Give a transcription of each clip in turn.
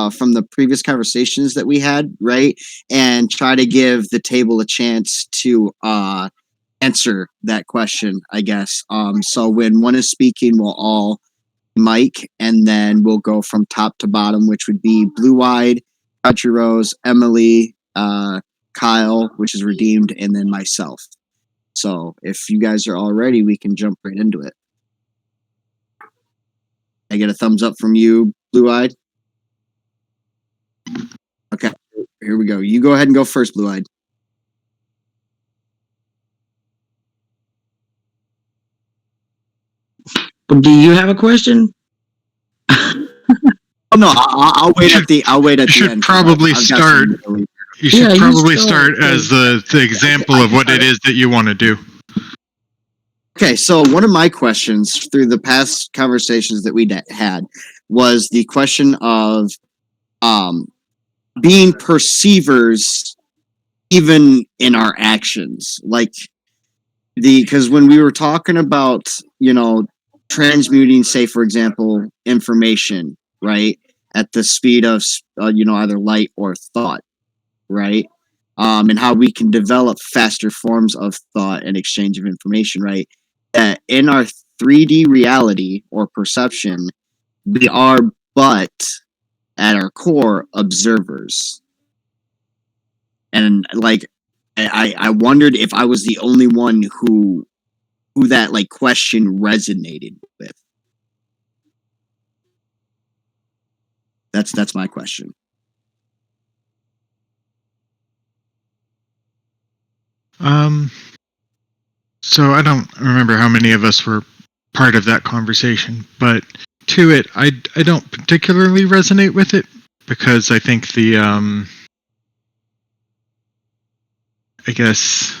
from the previous conversations that we had, right? And try to give the table a chance to answer that question, I guess. So when one is speaking, we'll all mic, and then we'll go from top to bottom, which would be Blue Eyed, Country Rose, Emily, Kyle, which is redeemed, and then myself. So if you guys are all ready, we can jump right into it. I get a thumbs up from you, Blue Eyed. Okay, here we go. You go ahead and go first, Blue Eyed. Do you have a question? Oh no, I'll wait at the. I'll wait at the end. You should probably start. You should probably start as the example of what it is that you want to do. Okay, so one of my questions through the past conversations that we had was the question of being perceivers even in our actions. Like because when we were talking about, transmuting, say for example, information, right, at the speed of either light or thought, right? And how we can develop faster forms of thought and exchange of information, right? That in our 3D reality or perception, we are but at our core observers. And like I wondered if I was the only one who that like question resonated with. That's my question. So I don't remember how many of us were part of that conversation, but to it, I don't particularly resonate with it because I think the I guess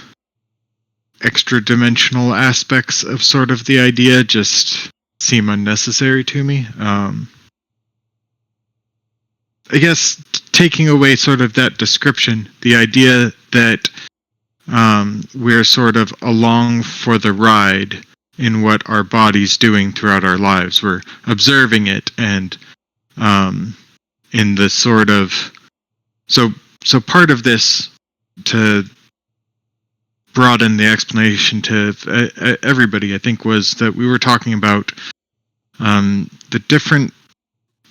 extra dimensional aspects of sort of the idea just seem unnecessary to me. I guess taking away sort of that description, the idea that we're sort of along for the ride in what our body's doing throughout our lives. We're observing it, and in the sort of so part of this, to broaden the explanation to everybody, I think, was that we were talking about the different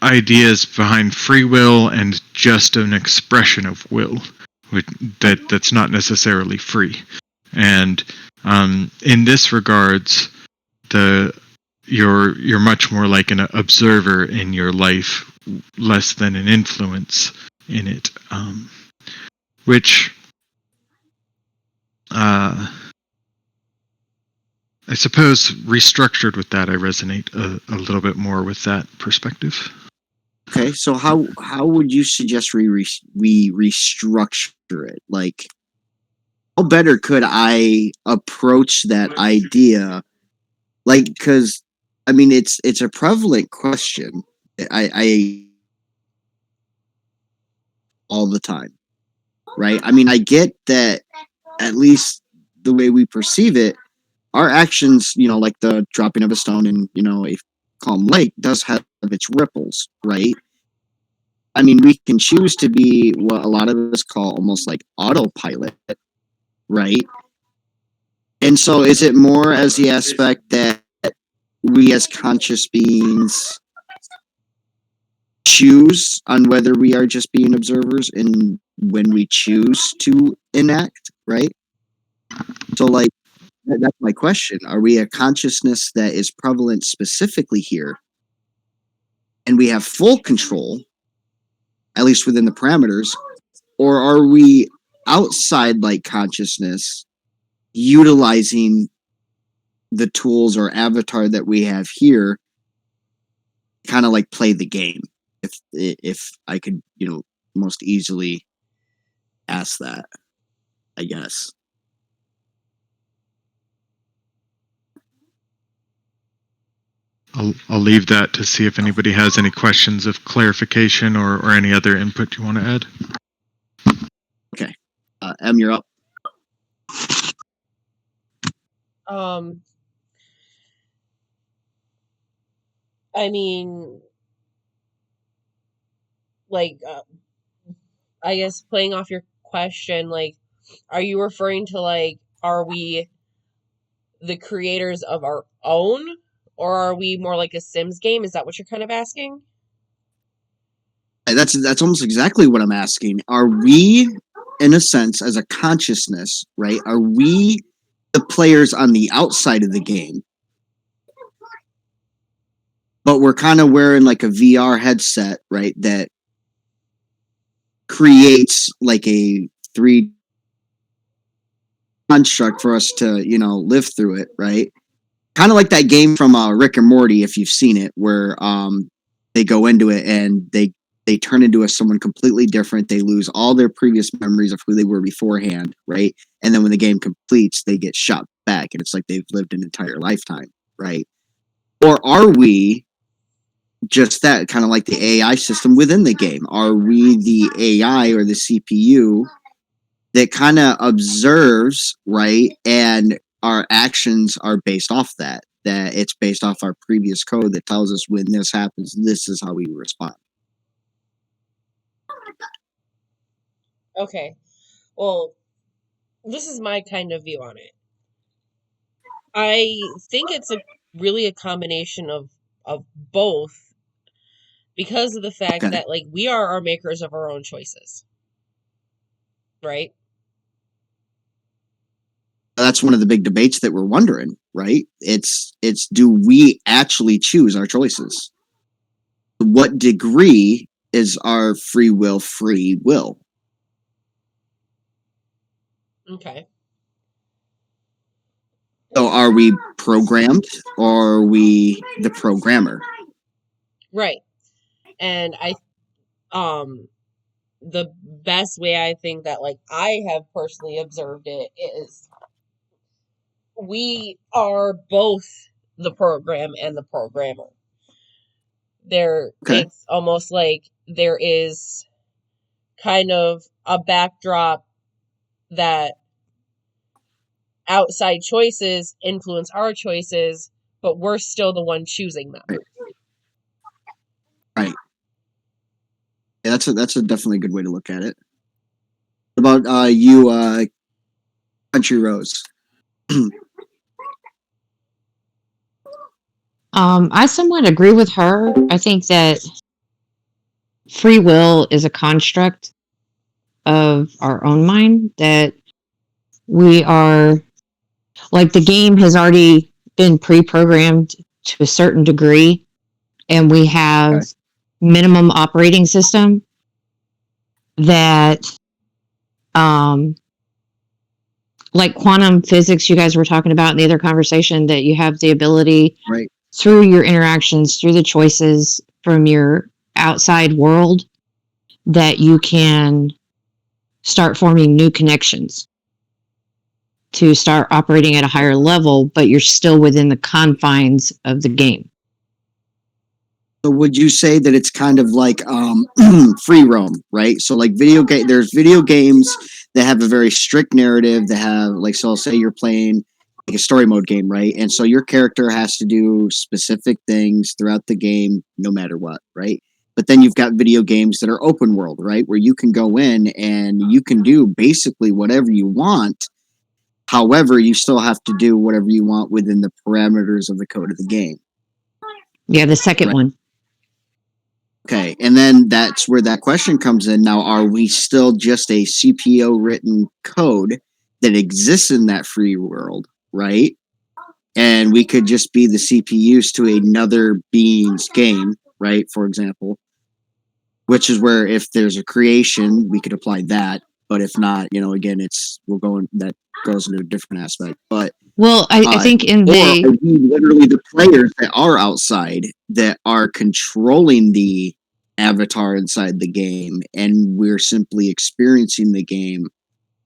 ideas behind free will and just an expression of will. That's not necessarily free, and in this regards, you're much more like an observer in your life, less than an influence in it, which I suppose restructured with that, I resonate a little bit more with that perspective. Okay, so how would you suggest we restructure it? Like, how better could I approach that idea? Like, because I mean, it's a prevalent question. I all the time, right? I mean, I get that at least the way we perceive it, our actions, like the dropping of a stone in, a calm lake, does have its ripples, right? I mean, we can choose to be what a lot of us call almost like autopilot, right? And so is it more as the aspect that we as conscious beings choose on whether we are just being observers and when we choose to enact, right? So like that's my question. Are we a consciousness that is prevalent specifically here and we have full control, at least within the parameters, or are we outside like consciousness utilizing the tools or avatar that we have here, kind of like play the game? If I could, most easily ask that, I guess. I'll leave that to see if anybody has any questions of clarification or any other input you want to add. Okay. Em, you're up. I mean, like, I guess playing off your question, like, are you referring to, like, are we the creators of our own, or are we more like a Sims game? Is that what you're kind of asking? That's almost exactly what I'm asking. Are we, in a sense, as a consciousness, right? Are we the players on the outside of the game? But we're kind of wearing like a VR headset, right? That creates like a 3D construct for us to, live through it, right? Kind of like that game from Rick and Morty, if you've seen it, where they go into it and they turn into someone completely different. They lose all their previous memories of who they were beforehand, right? And then when the game completes, they get shot back, and it's like they've lived an entire lifetime, right? Or are we just that, kind of like the AI system within the game? Are we the AI or the CPU that kind of observes, right? And our actions are based off that it's based off our previous code that tells us when this happens, this is how we respond. Okay. Well, this is my kind of view on it. I think it's really a combination of both, because of the fact Okay. that, like, we are our makers of our own choices. Right? That's one of the big debates that we're wondering, right? It's do we actually choose our choices? To what degree is our free will free will? Okay. So are we programmed, or are we the programmer? Right. And the best way I think that, like, I have personally observed it is we are both the program and the programmer. Okay. It's almost like there is kind of a backdrop that outside choices influence our choices, but we're still the one choosing them. Right. Yeah, that's a definitely good way to look at it. What about you, Country Rose? I somewhat agree with her. I think that free will is a construct of our own mind, that we are, like, the game has already been pre-programmed to a certain degree, and we have Okay. minimum operating system that, like quantum physics you guys were talking about in the other conversation, that you have the ability, Right. through your interactions, through the choices from your outside world, that you can start forming new connections to start operating at a higher level, but you're still within the confines of the game. So would you say that it's kind of like free roam, right? So like there's video games that have a very strict narrative, that have, like, so say you're playing like a story mode game, right? And so your character has to do specific things throughout the game no matter what, right? But then you've got video games that are open world, right? Where you can go in and you can do basically whatever you want. However, you still have to do whatever you want within the parameters of the code of the game. Yeah, the second Right. one. Okay, and then that's where that question comes in. Now, are we still just a CPO written code that exists in that free world, right? And we could just be the CPUs to another being's game, right? For example, which is where if there's a creation, we could apply that. But if not, again, that goes into a different aspect. But Well, I think in or are the we literally the players that are outside that are controlling the avatar inside the game, and we're simply experiencing the game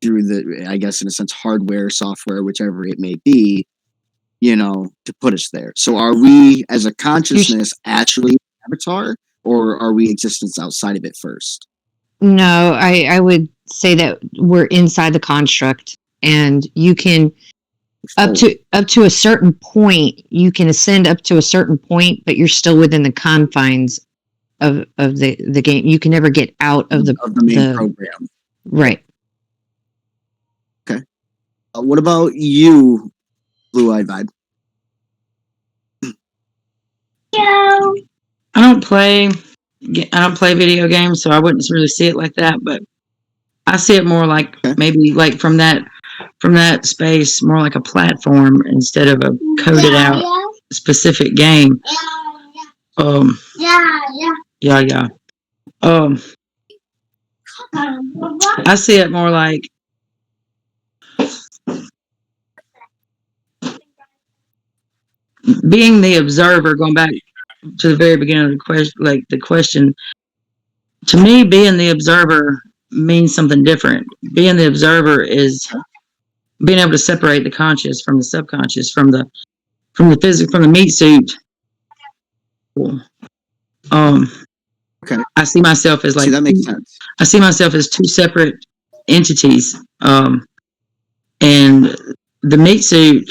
through the, I guess, in a sense, hardware, software, whichever it may be, to put us there. So are we, as a consciousness, actually an avatar, or are we existence outside of it first? No, I would say that we're inside the construct, and you can up to a certain point, you can ascend up to a certain point, but you're still within the confines of the game. You can never get out of the main program. Right. Okay. What about you, Blue Eyed Vibe? I don't play video games, so I wouldn't really see it like that. But I see it more like maybe like from that space, more like a platform instead of a coded out specific game. Yeah. I see it more like being the observer. Going back to the very beginning of the question, to me, being the observer means something different. Being the observer is being able to separate the conscious from the subconscious, from the physical, from the meat suit. Okay. I see myself as like, see, that makes sense. I see myself as two separate entities. And the meat suit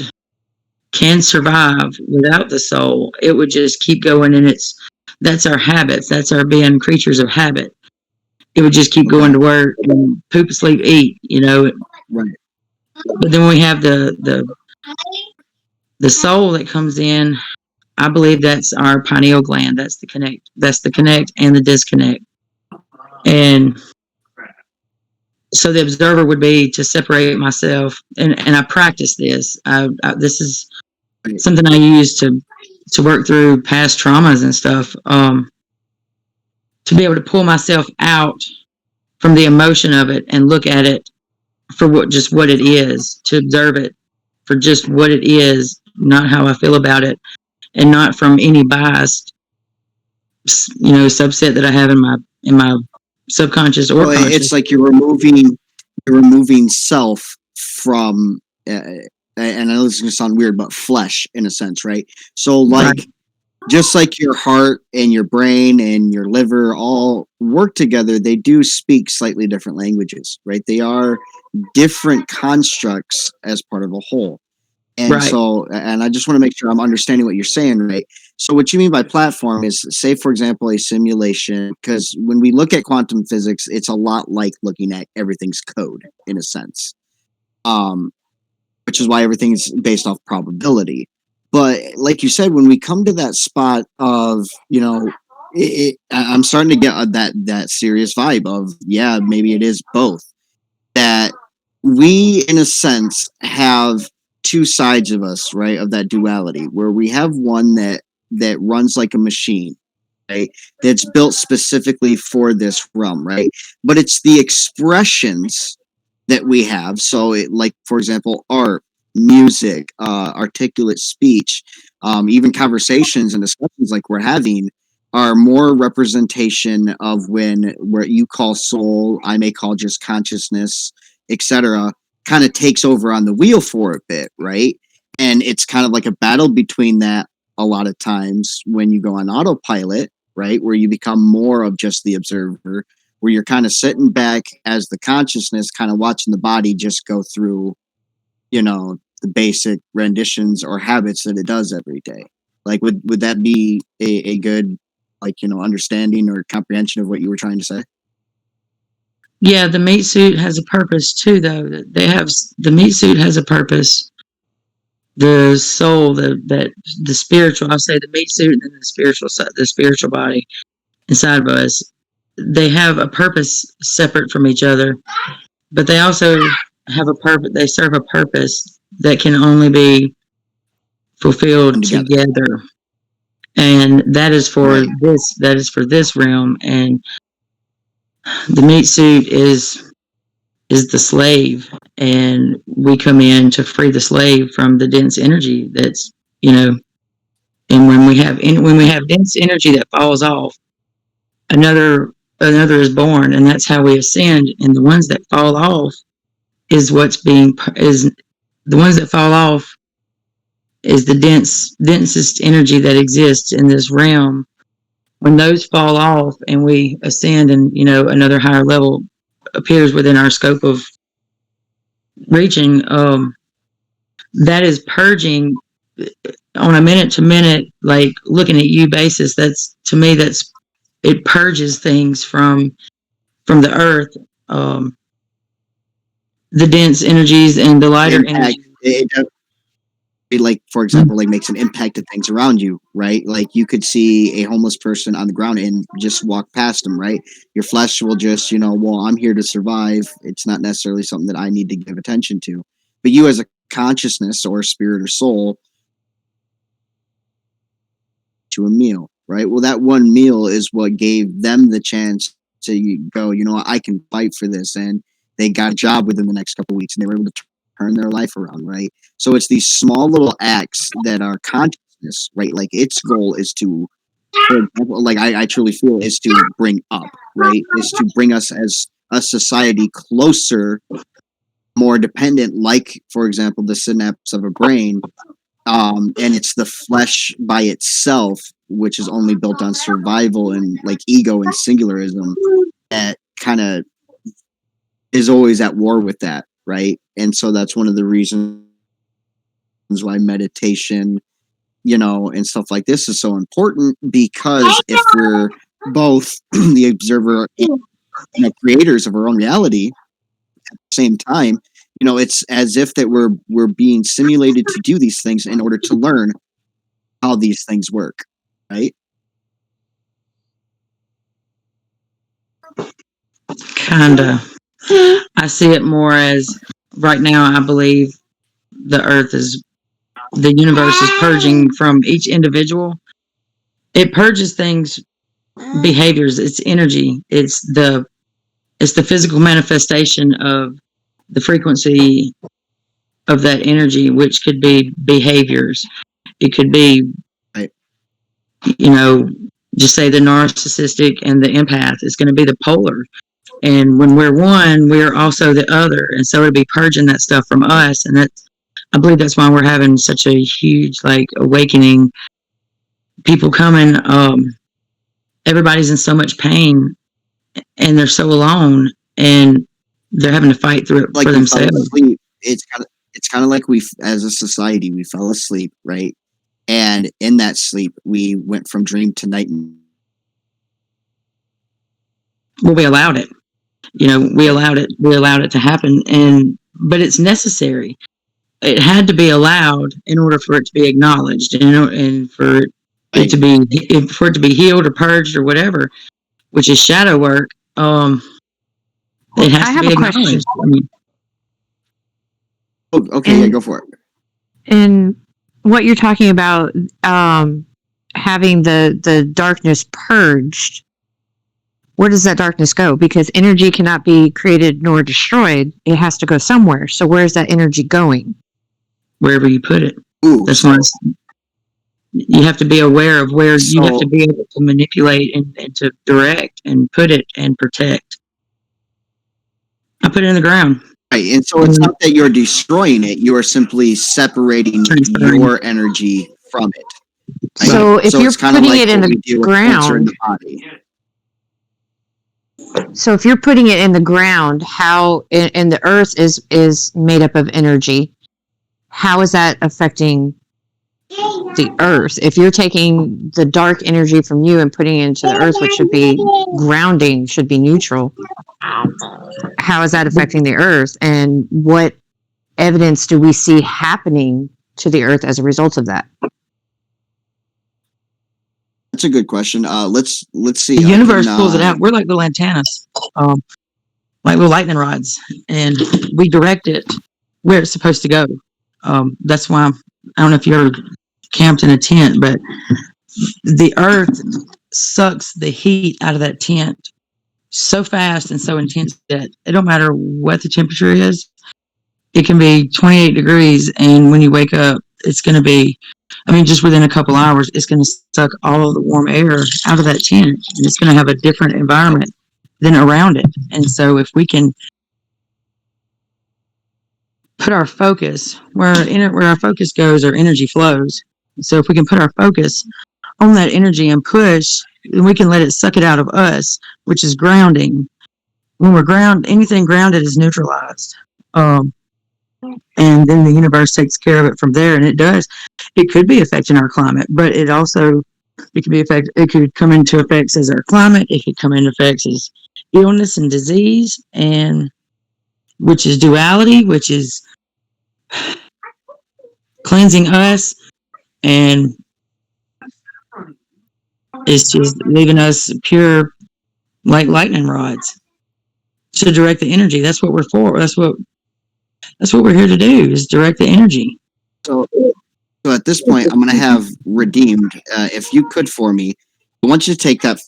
can survive without the soul. It would just keep going, and that's our habits. That's our being creatures of habit. It would just keep going to work and poop, sleep, eat, Right. But then we have the soul that comes in. I believe that's our pineal gland. That's the connect. That's the connect and the disconnect. And so the observer would be to separate myself, and I practice this. This is something I use to work through past traumas and stuff. To be able to pull myself out from the emotion of it and look at it for what it is, to observe it for just what it is, not how I feel about it, and not from any biased, subset that I have in my subconscious or conscious. It's like you're removing self from, and I know this is going to sound weird, but flesh in a sense, right? So like, right. Just like your heart and your brain and your liver all work together, they do speak slightly different languages, right? They are different constructs as part of a whole. And right. So, and I just want to make sure I'm understanding what you're saying, right? So what you mean by platform is, say, for example, a simulation, because when we look at quantum physics, it's a lot like looking at everything's code in a sense, which is why everything's based off probability. But like you said, when we come to that spot of, I'm starting to get that serious vibe of, yeah, maybe it is both. That we, in a sense, have two sides of us, right, of that duality, where we have one that runs like a machine, right, that's built specifically for this realm, right? But it's the expressions that we have. So, like, for example, art, music, articulate speech, even conversations and discussions like we're having are more representation of where you call soul, I may call just consciousness, etc., kind of takes over on the wheel for a bit, right? And it's kind of like a battle between that a lot of times when you go on autopilot, right? Where you become more of just the observer, where you're kind of sitting back as the consciousness, kind of watching the body just go through, the basic renditions or habits that it does every day. Like, would that be a good, understanding or comprehension of what you were trying to say? Yeah, the meat suit has a purpose too, though. The meat suit has a purpose. The soul, the spiritual, I'll say the meat suit and then the spiritual body inside of us, they have a purpose separate from each other, but they also have a purpose. They serve a purpose that can only be fulfilled together. And that is for this realm. And the meat suit is the slave, and we come in to free the slave from the dense energy that's, and when we have dense energy that falls off, another is born, and that's how we ascend. And the ones that fall off is the ones that fall off is the densest energy that exists in this realm. When those fall off and we ascend, and another higher level appears within our scope of reaching, that is purging on a minute to minute, like looking at you basis. That's, to me, that's it purges things from the earth, the dense energies and the lighter Impact. energies. It, like, for example, like makes an impact to things around you, right? Like you could see a homeless person on the ground and just walk past them, right? Your flesh will just, well, I'm here to survive. It's not necessarily something that I need to give attention to. But you as a consciousness or spirit or soul to a meal, right? Well, that one meal is what gave them the chance to go, I can fight for this. And they got a job within the next couple of weeks and they were able to turn their life around, right? So it's these small little acts that are consciousness, right? Like its goal is to, for example, like I truly feel is to bring up, right? Is to bring us as a society closer, more dependent, like, for example, the synapse of a brain. And it's the flesh by itself, which is only built on survival and like ego and singularism, that kind of is always at war with that, right? And so that's one of the reasons why meditation, and stuff like this is so important, because if we're both the observer and creators of our own reality at the same time, it's as if that we're being simulated to do these things in order to learn how these things work, right? Kinda. I see it more as right now. I believe the universe is purging from each individual. It purges things, behaviors. It's energy. It's the physical manifestation of the frequency of that energy, which could be behaviors. It could be, right. Just say the narcissistic and the empath is going to be the polar. And when we're one, we're also the other. And so it'll be purging that stuff from us. And I believe that's why we're having such a huge, awakening. People coming, everybody's in so much pain and they're so alone and they're having to fight through it for themselves. It's kind of like we, as a society, we fell asleep, right? And in that sleep, we went from dream to night. Well, we allowed it. We allowed it to happen, but it's necessary. It had to be allowed in order for it to be acknowledged, and for it to be healed or purged or whatever, which is shadow work. It has to be acknowledged. Okay, go for it. And what you're talking about, having the darkness purged, where does that darkness go? Because energy cannot be created nor destroyed. It has to go somewhere. So where's that energy going? Wherever you put it. Ooh, that's why you have to be aware of where you have to be able to manipulate and to direct and put it and protect. I put it in the ground. Right, and so it's not that you're destroying it; you are simply separating your energy from it. Right? So if you're putting it in the ground, so if you're putting it in the ground, and the earth is made up of energy, how is that affecting the earth? If you're taking the dark energy from you and putting it into the earth, which should be grounding, should be neutral, how is that affecting the earth? And what evidence do we see happening to the earth as a result of that? That's a good question. Let's see. The universe pulls it out. We're like little antennas, like little lightning rods, and we direct it where it's supposed to go. That's why I don't know if you ever camped in a tent, but the earth sucks the heat out of that tent so fast and so intense that it don't matter what the temperature is. It can be 28 degrees, and when you wake up, it's going to be, just within a couple hours, it's going to suck all of the warm air out of that tent, and it's going to have a different environment than around it. And so if we can put our focus where our focus goes, our energy flows. So if we can put our focus on that energy and push, then we can let it suck it out of us, which is grounding. When we're anything grounded is neutralized. And then the universe takes care of it from there, and it does. It could be affecting our climate, but it also It could be effect. It could come into effects as our climate. It could come into effects as illness and disease, and which is duality, which is cleansing us, and it's just leaving us pure like lightning rods to direct the energy. That's what we're for. That's what we're here to do, is direct the energy. So at this point, I'm going to have Redeemed. If you could for me, I want you to take that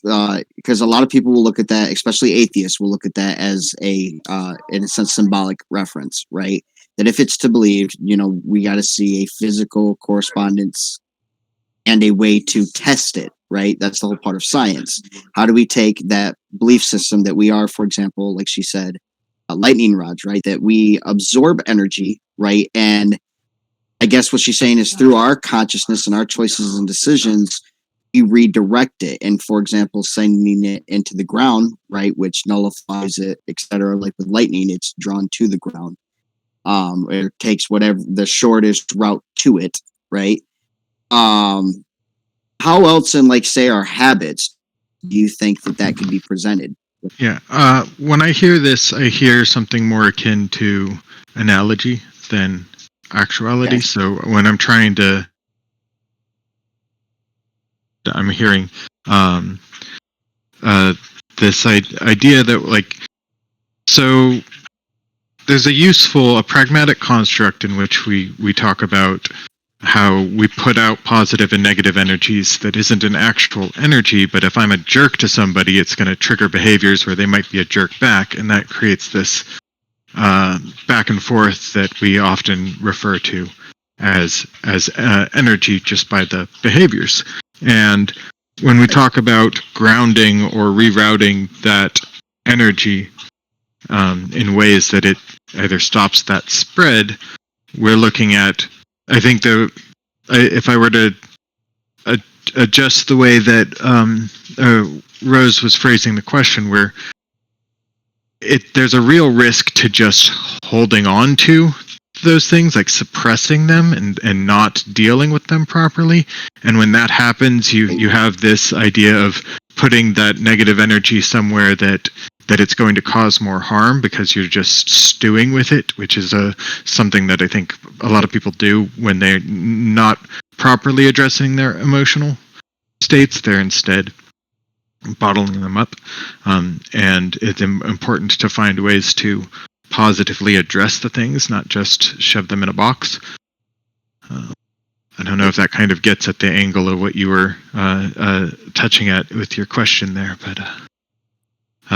because a lot of people will look at that, especially atheists, will look at that as in a sense, symbolic reference, right? That if it's to believe, we got to see a physical correspondence and a way to test it, right? That's the whole part of science. How do we take that belief system that we are, for example, like she said, lightning rods, right? That we absorb energy, right? And I guess what she's saying is through our consciousness and our choices and decisions, we redirect it. And for example, sending it into the ground, right, which nullifies it, etc. Like with lightning, it's drawn to the ground. It takes whatever the shortest route to it, right? How else in, like, say, our habits, do you think that could be presented? Yeah. When I hear this, I hear something more akin to analogy than actuality. Okay. So when I'm trying to, I'm hearing this idea that, like, so there's a pragmatic construct in which we talk about how we put out positive and negative energies that isn't an actual energy, but if I'm a jerk to somebody, it's going to trigger behaviors where they might be a jerk back, and that creates this back and forth that we often refer to as energy just by the behaviors. And when we talk about grounding or rerouting that energy in ways that it either stops that spread, we're looking at, I think if I were to adjust the way that Rose was phrasing the question, where there's a real risk to just holding on to those things, like suppressing them and not dealing with them properly. And when that happens, you have this idea of putting that negative energy somewhere that it's going to cause more harm because you're just stewing with it, which is something that I think a lot of people do when they're not properly addressing their emotional states. They're instead bottling them up. And it's important to find ways to positively address the things, not just shove them in a box. I don't know if that kind of gets at the angle of what you were touching at with your question there, but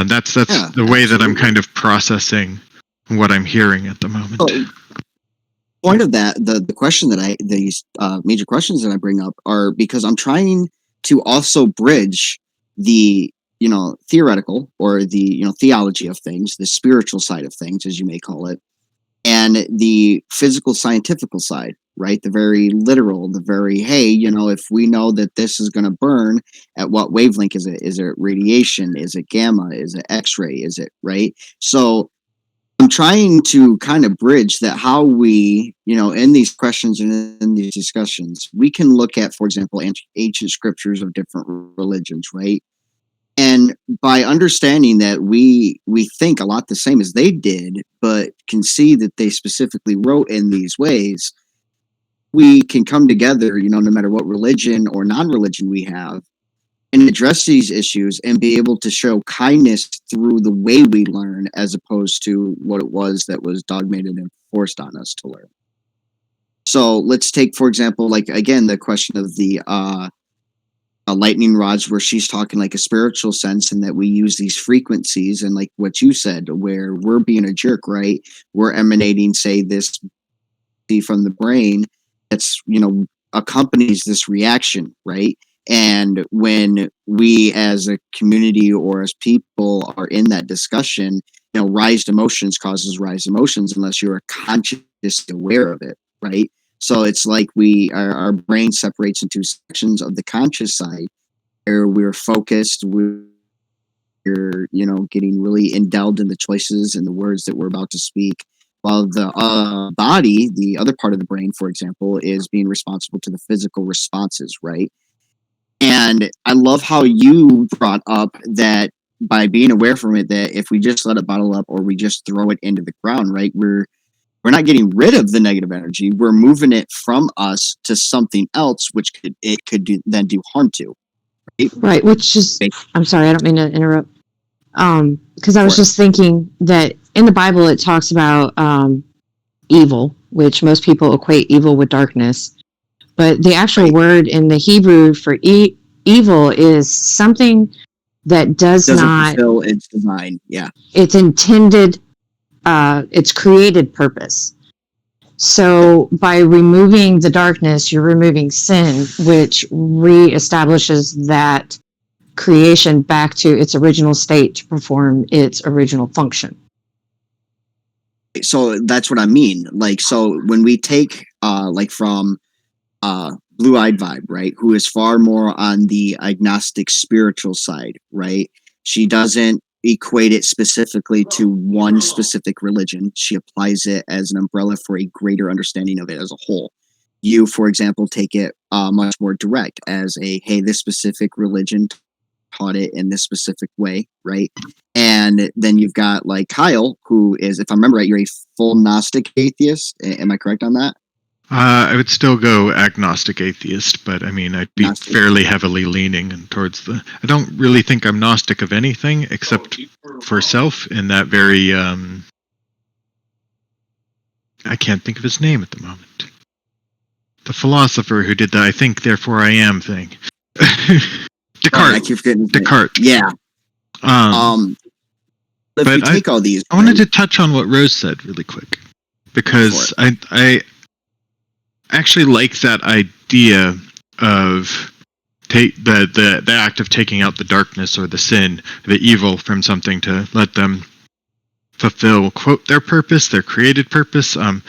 that's the way that I'm kind of processing what I'm hearing at the moment. Point of that, the question that these major questions that I bring up are because I'm trying to also bridge the theoretical or the theology of things, the spiritual side of things, as you may call it, and the physical scientifical side, right? The very literal, the very, hey, if we know that this is going to burn, at what wavelength is it? Is it radiation? Is it gamma? Is it X-ray? Is it, right? So I'm trying to kind of bridge that, how we, in these questions and in these discussions, we can look at, for example, ancient scriptures of different religions, right? And by understanding that we think a lot the same as they did, but can see that they specifically wrote in these ways, we can come together, no matter what religion or non-religion we have, and address these issues and be able to show kindness through the way we learn, as opposed to what it was that was dogmated and forced on us to learn. So let's take, for example, like, again, the question of the lightning rods, where she's talking like a spiritual sense, and that we use these frequencies, and like what you said, where we're being a jerk, right? We're emanating, say, this from the brain that's accompanies this reaction, right? And when we as a community or as people are in that discussion, raised emotions causes raised emotions unless you're consciously aware of it, right? So it's like our brain separates into sections of the conscious side where we're focused, we're getting really indulged in the choices and the words that we're about to speak, while the body, the other part of the brain, for example, is being responsible to the physical responses, right? And I love how you brought up that by being aware from it, that if we just let it bottle up or we just throw it into the ground, right, we're not getting rid of the negative energy. We're moving it from us to something else, which could then do harm to. Right, which is, I'm sorry, I don't mean to interrupt. Because I was Sure. just thinking that in the Bible it talks about evil, which most people equate evil with darkness. But the actual Right. word in the Hebrew for evil is something that does Doesn't not, fulfill its design. Yeah. it's intended, its created purpose. So by removing the darkness, you're removing sin, which reestablishes that creation back to its original state to perform its original function. So that's what I mean. Like, so when we take like from Blue Eyed Vibe, right, who is far more on the agnostic spiritual side, right? She doesn't equate it specifically to one specific religion. She applies it as an umbrella for a greater understanding of it as a whole. You, for example, take it much more direct as a, hey, this specific religion taught it in this specific way, right? And then you've got like Kyle, who is, if I remember right, you're a full Gnostic atheist. Am I correct on that? I would still go agnostic atheist, but I mean, I'd be Gnostic. fairly heavily leaning towards the. I don't really think I'm Gnostic of anything except for self in that very. I can't think of his name at the moment. The philosopher who did the "I think, therefore I am" thing. Descartes. I keep forgetting his name. Descartes. Yeah. If but we take all these, I wanted to touch on what Rose said really quick because I actually like that idea of the act of taking out the darkness or the sin, the evil from something to let them fulfill, quote, their purpose, their created purpose. I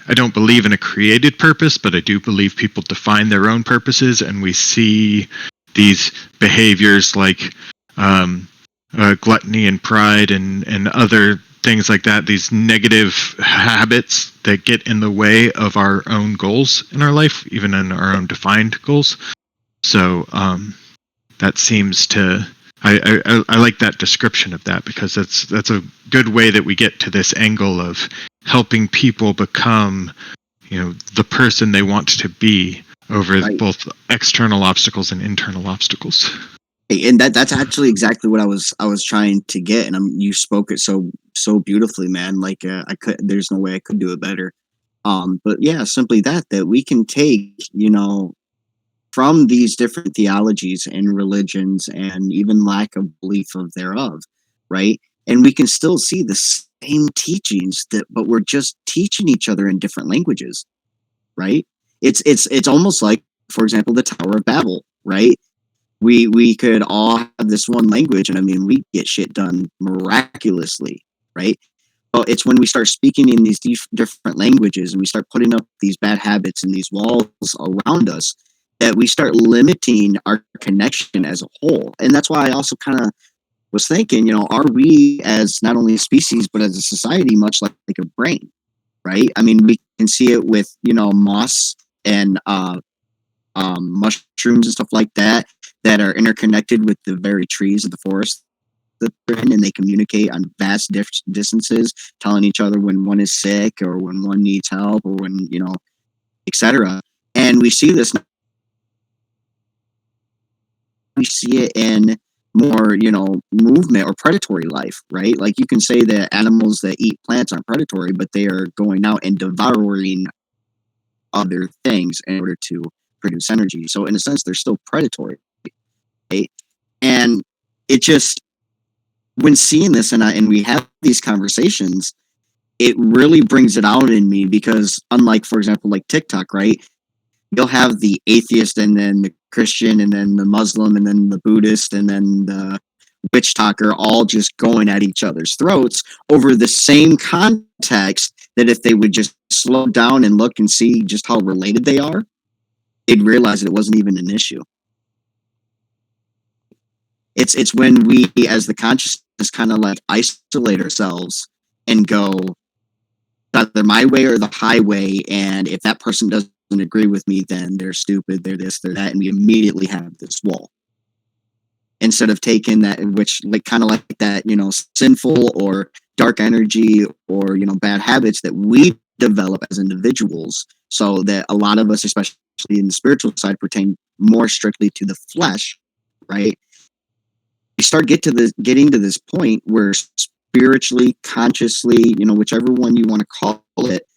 don't believe in a created purpose, but I do believe people define their own purposes, and we see these behaviors like gluttony and pride and other things like that, these negative habits that get in the way of our own goals in our life, even in our own defined goals. So that seems to I like that description of that, because that's a good way that we get to this angle of helping people become, the person they want to be over both external obstacles and internal obstacles. And that's actually exactly what I was trying to get, and you spoke it so beautifully, man. Like there's no way I could do it better. But yeah, simply that we can take, from these different theologies and religions and even lack of belief of thereof, right? And we can still see the same teachings but we're just teaching each other in different languages, right? It's almost like, for example, the Tower of Babel, right? We could all have this one language, and I mean, we get shit done miraculously, right? Well, it's when we start speaking in these different languages and we start putting up these bad habits and these walls around us that we start limiting our connection as a whole. And that's why I also kind of was thinking, are we as not only a species, but as a society, much like a brain, right? I mean, we can see it with, moss and mushrooms and stuff like that are interconnected with the very trees of the forest that they're in, and they communicate on vast distances, telling each other when one is sick or when one needs help or when, etc. And we see this. We see it in more, movement or predatory life, right? Like you can say that animals that eat plants aren't predatory, but they are going out and devouring other things in order to produce energy. So in a sense, they're still predatory, right? And it just, when seeing this and we have these conversations, it really brings it out in me, because unlike, for example, like TikTok, right? You'll have the atheist and then the Christian and then the Muslim and then the Buddhist and then the witch talker all just going at each other's throats over the same context, that if they would just slow down and look and see just how related they are, they'd realize that it wasn't even an issue. It's when we as the consciousness kind of like isolate ourselves and go either my way or the highway, and if that person doesn't agree with me, then they're stupid, they're this, they're that, and we immediately have this wall. Instead of taking that, which like kind of like that, sinful or dark energy or bad habits that we develop as individuals, so that a lot of us, especially in the spiritual side, pertain more strictly to the flesh, right? We start getting to this point where spiritually, consciously, whichever one you want to call it,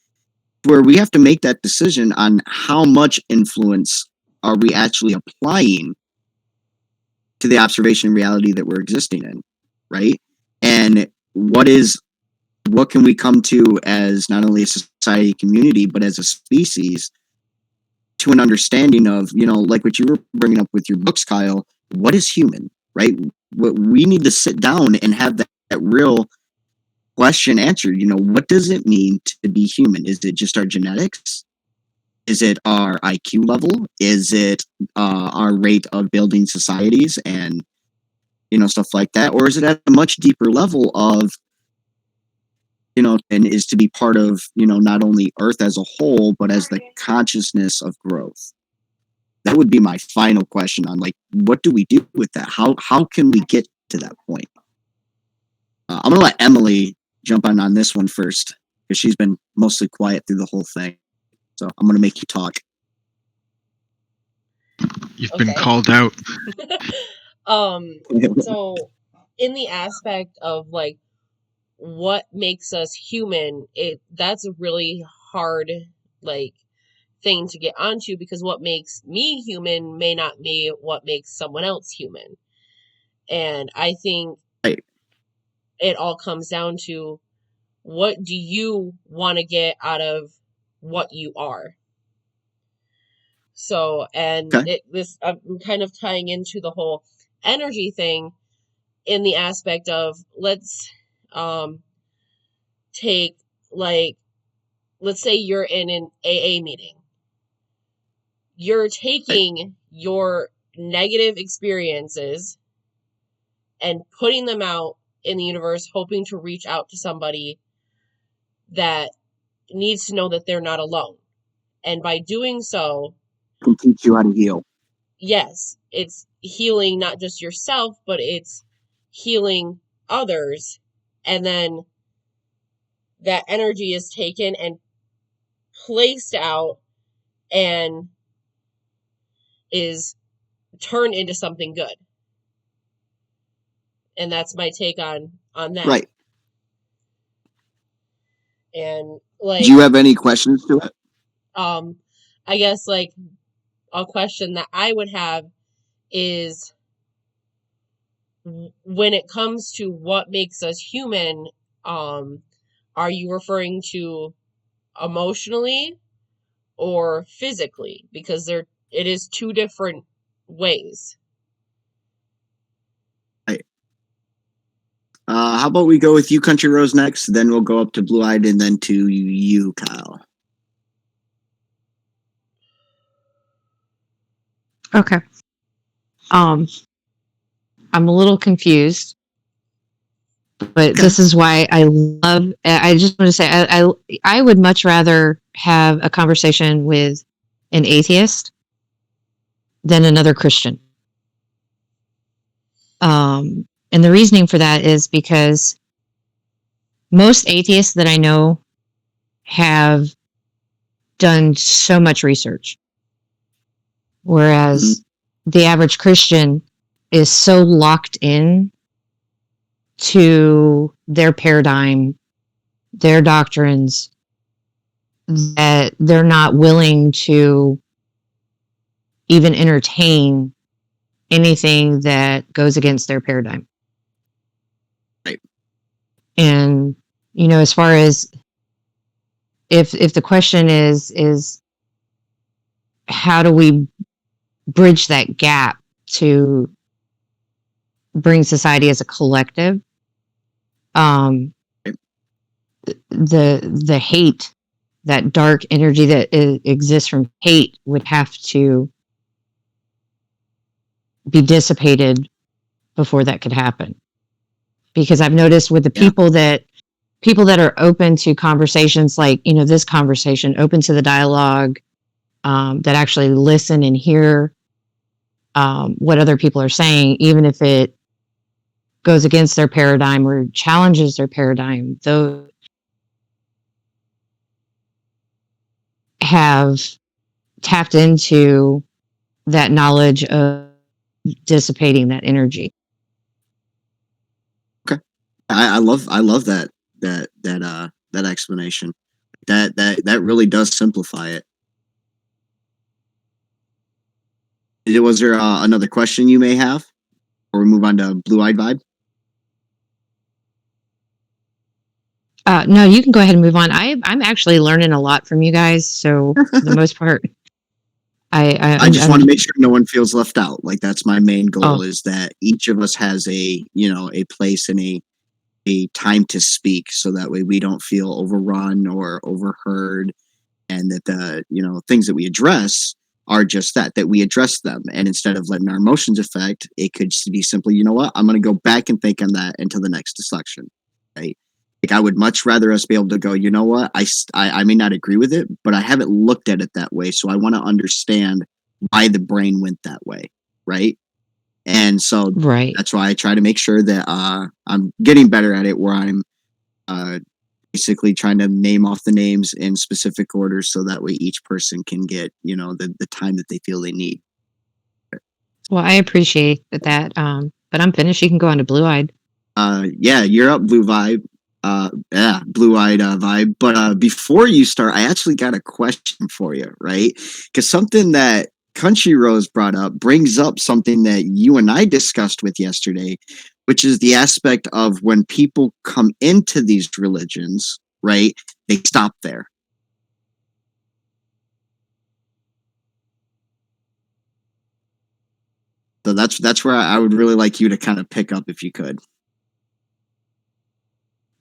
where we have to make that decision on how much influence are we actually applying to the observation and reality that we're existing in, right? And what can we come to as not only a society, community, but as a species, to an understanding of, like what you were bringing up with your books, Kyle, what is human, right? What we need to sit down and have that real question answered. What does it mean to be human? Is it just our genetics? Is it our IQ level? Is it our rate of building societies and stuff like that? Or is it at a much deeper level of and is to be part of not only Earth as a whole, but as the consciousness of growth? That would be my final question on like, what do we do with that? How can we get to that point? I'm gonna let Emily jump on this one first, because she's been mostly quiet through the whole thing. So I'm going to make you talk. You've been called out. So in the aspect of like what makes us human, that's a really hard like thing to get onto, because what makes me human may not be what makes someone else human. And I think it all comes down to, what do you want to get out of what you are? So, and I'm kind of tying into the whole energy thing in the aspect of, let's take, like, let's say you're in an AA meeting. You're taking your negative experiences and putting them out in the universe, hoping to reach out to somebody that needs to know that they're not alone. And by doing so, can teach you how to heal. Yes, it's healing not just yourself, but it's healing others. And then that energy is taken and placed out and is turned into something good. And that's my take on that. Right. And like, do you have any questions to it? I guess like a question that I would have is, when it comes to what makes us human, are you referring to emotionally or physically? Because it is two different ways. Right. How about we go with you, Country Rose, next, then we'll go up to Blue Eyed, and then to you, Kyle. Okay. I'm a little confused, but this is why I just want to say I would much rather have a conversation with an atheist than another Christian. And the reasoning for that is because most atheists that I know have done so much research, whereas the average Christian is so locked in to their paradigm, their doctrines, that they're not willing to even entertain anything that goes against their paradigm. Right. And, as far as if the question is how do we bridge that gap to bring society as a collective, the hate, that dark energy that exists from hate, would have to be dissipated before that could happen. Because I've noticed with the people that are open to conversations like, this conversation, open to the dialogue, that actually listen and hear what other people are saying, even if it goes against their paradigm or challenges their paradigm. Those have tapped into that knowledge of dissipating that energy. I love that explanation. That really does simplify it. Was there another question you may have, or we move on to Blue-Eyed Vibe? No, you can go ahead and move on. I'm actually learning a lot from you guys, so for the most part, I just want to make sure no one feels left out. Like, that's my main goal, Oh. is that each of us has a place and a time to speak, so that way we don't feel overrun or overheard, and that the things that we address are just that we address them, and instead of letting our emotions affect, it could just be simply, you know what, I'm going to go back and think on that until the next discussion, right? Like, I would much rather us be able to go, you know what, I may not agree with it, but I haven't looked at it that way, so I want to understand why the brain went that way, right? And so right. that's why I try to make sure that I'm getting better at it, where I'm basically trying to name off the names in specific orders, so that way each person can get the time that they feel they need. Well, I appreciate that. But I'm finished. You can go on to Blue-Eyed. Yeah, you're up, Blue-Eyed Vibe. But before you start, I actually got a question for you, right? Because something that Country Rose brought up brings up something that you and I discussed with yesterday, which is the aspect of when people come into these religions, right? They stop there. So that's where I would really like you to kind of pick up, if you could.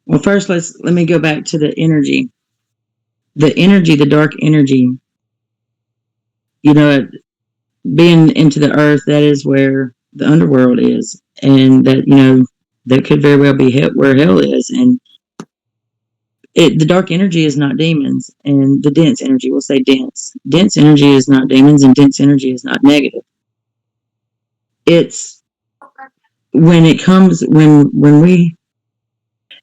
Well, first, let me go back to the energy. The dark energy, being into the earth, that is where the underworld is. And that, that could very well be where hell is. And the dark energy is not demons. And the dense energy, we'll say dense. Dense energy is not demons, and dense energy is not negative. It's when it comes, when we,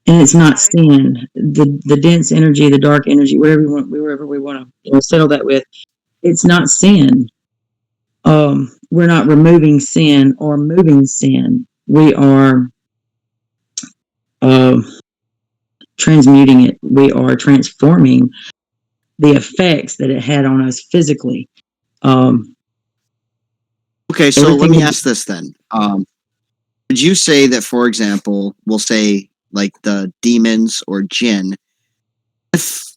and it's not sin, the dense energy, the dark energy, wherever we want to settle that with, it's not sin. We're not removing sin or moving sin. We are transmuting it. We are transforming the effects that it had on us physically. Okay, so let me ask this then. Would you say that, for example, we'll say like the demons or jinn,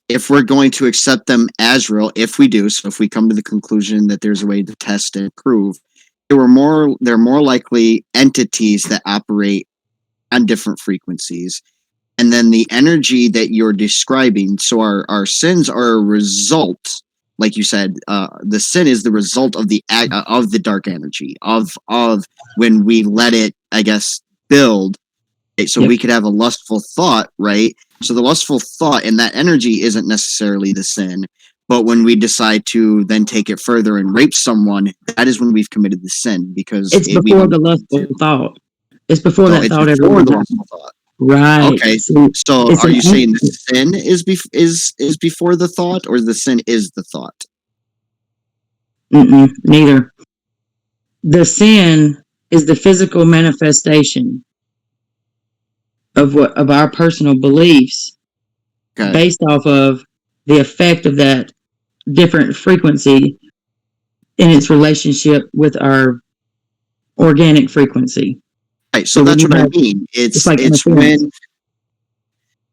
if we're going to accept them as real, if we do, so if we come to the conclusion that there's a way to test and prove, they're more likely entities that operate on different frequencies. And then the energy that you're describing, so our sins are a result, like you said, the sin is the result of the dark energy, of when we let it, I guess, build. So Yep. we could have a lustful thought, right? So the lustful thought and that energy isn't necessarily the sin, but when we decide to then take it further and rape someone, that is when we've committed the sin, because It's we before don't the want lustful to. thought. It's before So that it's thought ever before went the down. lustful thought. Right. Okay. So So are you saying the sin is before the thought, or the sin is the thought? Neither. The sin is the physical manifestation of our personal beliefs, Okay. based off of the effect of that different frequency in its relationship with our organic frequency. Right. So So that's when what you I have- mean. It's like it's interference. when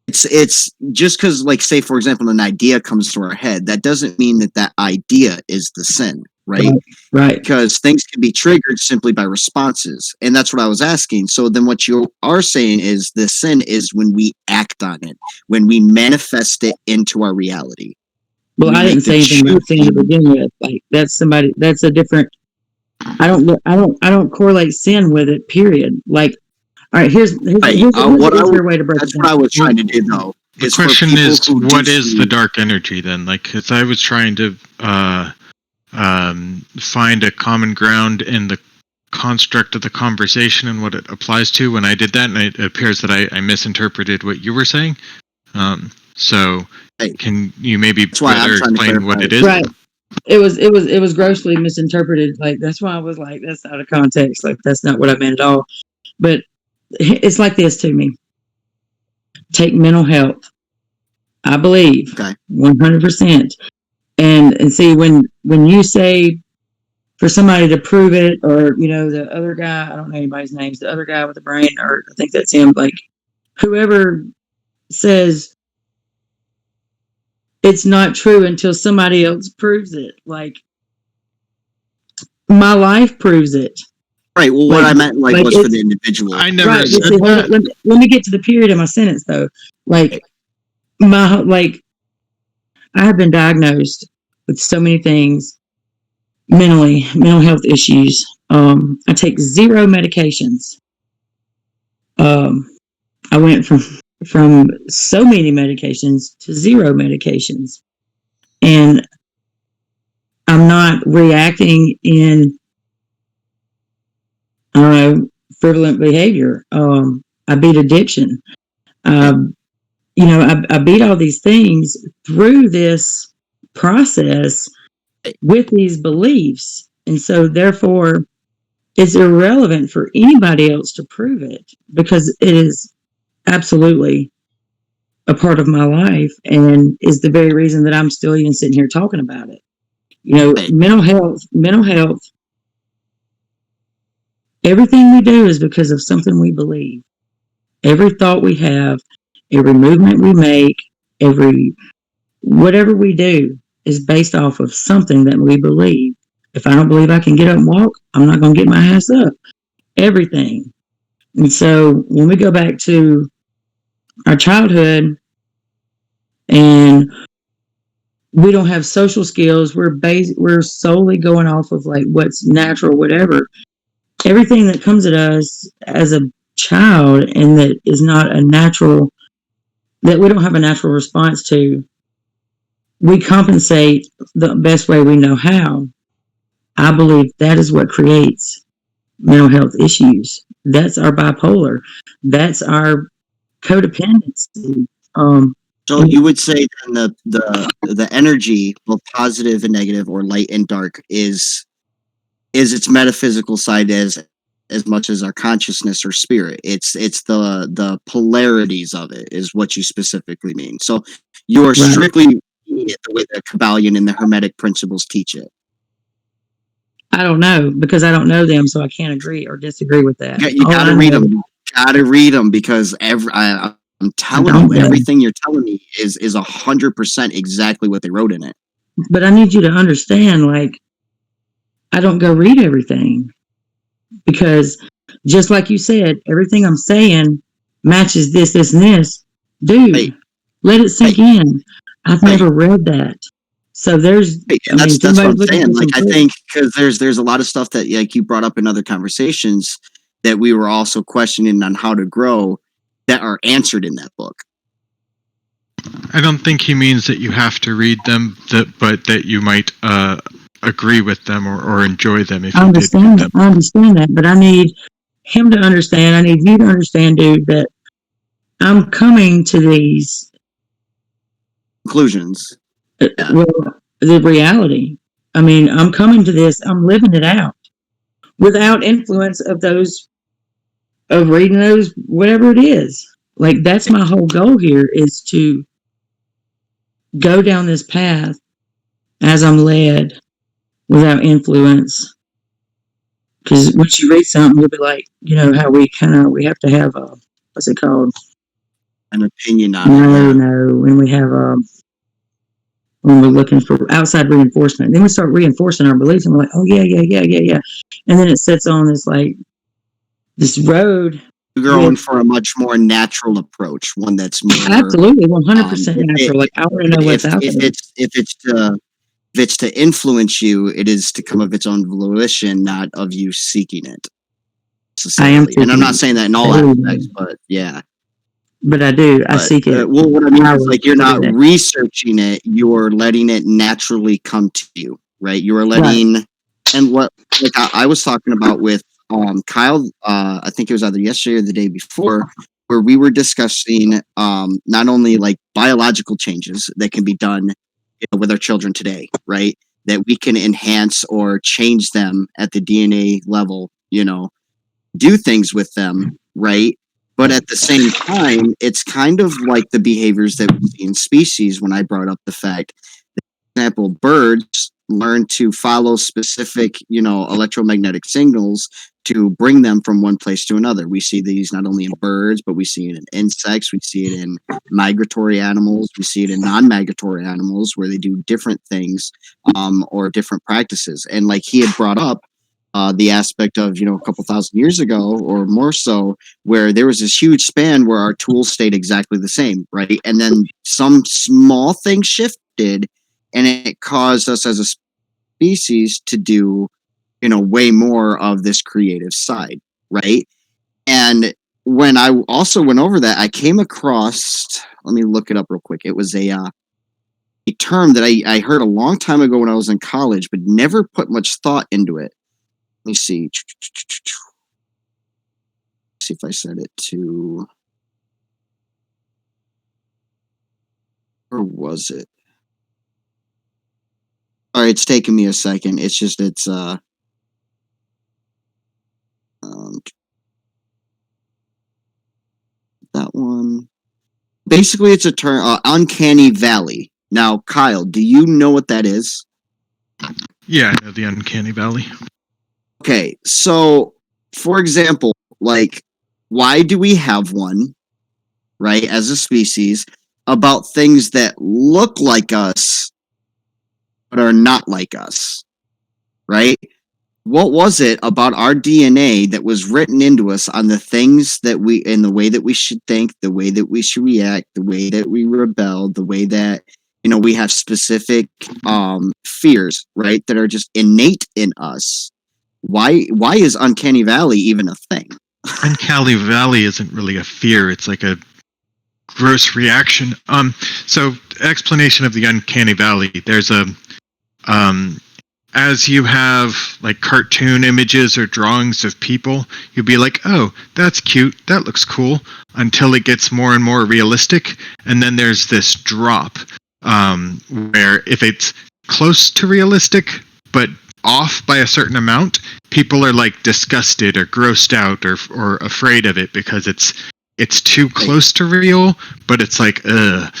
it's just because, like, say for example, an idea comes to our head, that doesn't mean that idea is the sin, right? Right. Because things can be triggered simply by responses, and that's what I was asking. So then what you are saying is the sin is when we act on it, when we manifest it into our reality. Well, We I didn't make the say anything about sin to choosing. begin with. Like, that's a different. I don't correlate sin with it. Period. Like, all right, here's Right. a fair way to break That's it what I down. was trying to do, though. The is for question people is, who do what is see- the dark energy then? Like, because I was trying to find a common ground in the construct of the conversation and what it applies to when I did that, and it appears that I misinterpreted what you were saying. So Hey, can you maybe that's why I'm better trying to explain what clarify. it is? Right. It was grossly misinterpreted. Like, that's why I was like, that's out of context. Like, that's not what I meant at all. But it's like this to me. Take mental health. I believe Okay. 100%. And see, when you say for somebody to prove it, or the other guy, I don't know anybody's names, the other guy with the brain, or I think that's him. Like, whoever says it's not true until somebody else proves it. Like, my life proves it. Right. Well, what Like- I meant like was for it's- the individual. I never Right. said See, hold that. on, let me get to the period of my sentence though. Like, I have been diagnosed with so many things mentally, mental health issues. I take 0 medications. I went from so many medications to 0 medications, and I'm not reacting in, I don't know, frivolent behavior. I beat addiction. I beat all these things through this process with these beliefs. And so therefore it's irrelevant for anybody else to prove it, because it is absolutely a part of my life and is the very reason that I'm still even sitting here talking about it. Mental health, everything we do is because of something we believe. Every thought we have, every movement we make, whatever we do is based off of something that we believe. If I don't believe I can get up and walk, I'm not going to get my ass up. Everything. And so when we go back to our childhood and we don't have social skills, we're solely going off of like what's natural, whatever. Everything that comes at us as a child and that is not a natural, that we don't have a natural response to, we compensate the best way we know how. I believe that is what creates mental health issues. That's our bipolar. That's our codependency. So you would say then the energy, both positive and negative, or light and dark, is its metaphysical side as much as our consciousness or spirit. It's the polarities of it is what you specifically mean. So you're Right. strictly reading it the way the Kabbalion and the Hermetic principles teach it. I don't know, because I don't know them, so I can't agree or disagree with that. You All got to I read know- them. You got to read them because I'm telling don't you, know. everything you're telling me is 100% exactly what they wrote in it. But I need you to understand, like, I don't go read everything, because just like you said, everything I'm saying matches this, and this. Dude, Right. let it sink in. I've Right. never read that. So there's, Right, I mean, that's what I'm somebody's looking saying. for Like, some I proof. think because there's a lot of stuff that like you brought up in other conversations that we were also questioning on how to grow that are answered in that book. I don't think he means that you have to read them, but that you might agree with them or enjoy them if I you did read understand them. that. I understand that, but I need him to understand. I need you to understand, dude, that I'm coming to these, Conclusions. Yeah. well, the reality. I mean, I'm coming to this. I'm living it out without influence of reading those, whatever it is. Like, that's my whole goal here, is to go down this path as I'm led without influence. Because once you read something, you'll be like, how we have to have a, what's it called? An opinion on it. No. When we have when we're looking for outside reinforcement, then we start reinforcing our beliefs, and we're like, oh yeah, and then it sets on this road. You're going for a much more natural approach, one that's more Absolutely, 100% if natural. Like, I want to know what's out there. if it's to influence you, it is to come of its own volition, not of you seeking it. I am And I'm not saying that in all seeking it. aspects, but yeah. But I do. I But, seek it. well, what I mean is, Hours like, you're every not day. researching it; you're letting it naturally come to you. right? You were letting, and what like I was talking about with Kyle, I think it was either yesterday or the day before, where we were discussing not only like biological changes that can be done, with our children today, right? That we can enhance or change them at the DNA level, do things with them, right? But at the same time, it's kind of like the behaviors that we see in species when I brought up the fact that, for example, birds learn to follow specific, electromagnetic signals to bring them from one place to another. We see these not only in birds, but we see it in insects, we see it in migratory animals, we see it in non-migratory animals where they do different things or different practices. And like he had brought up, the aspect of a couple thousand years ago or more so, where there was this huge span where our tools stayed exactly the same, right? And then some small thing shifted, and it caused us as a species to do way more of this creative side, right? And when I also went over that, I came across, let me look it up real quick. It was a term that I heard a long time ago when I was in college, but never put much thought into it. Let me see. See if I said it to. Or was it? All right, it's taking me a second. It's just that one. Basically, it's a term, uncanny valley. Now, Kyle, do you know what that is? Yeah, I know the uncanny valley. Okay, so for example, like, why do we have one, right, as a species, about things that look like us but are not like us, right? What was it about our DNA that was written into us on the things that in the way that we should think, the way that we should react, the way that we rebel, the way that, we have specific fears, right, that are just innate in us? Why is Uncanny Valley even a thing? Uncanny Valley isn't really a fear, it's like a gross reaction. So explanation of the Uncanny Valley, there's a as you have like cartoon images or drawings of people, you'll be like, oh, that's cute, that looks cool, until it gets more and more realistic. And then there's this drop where if it's close to realistic, but off by a certain amount, people are like disgusted or grossed out or afraid of it because it's too close to real, but it's like, ugh.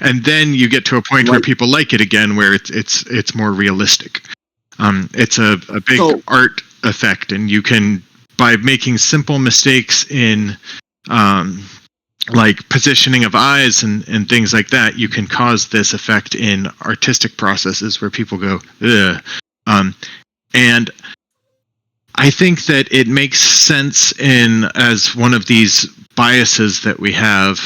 And then you get to a point where people like it again, where it's more realistic. It's a big art effect, and you can, by making simple mistakes in like positioning of eyes and things like that, you can cause this effect in artistic processes where people go, ugh. And I think that it makes sense as one of these biases that we have,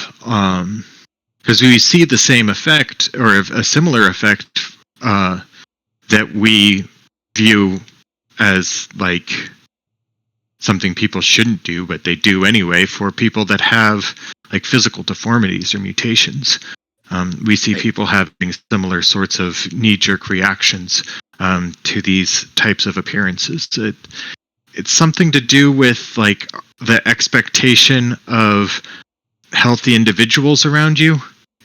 because we see the same effect or a similar effect that we view as like something people shouldn't do, but they do anyway, for people that have like physical deformities or mutations. We see people having similar sorts of knee-jerk reactions to these types of appearances. It's something to do with like the expectation of healthy individuals around you,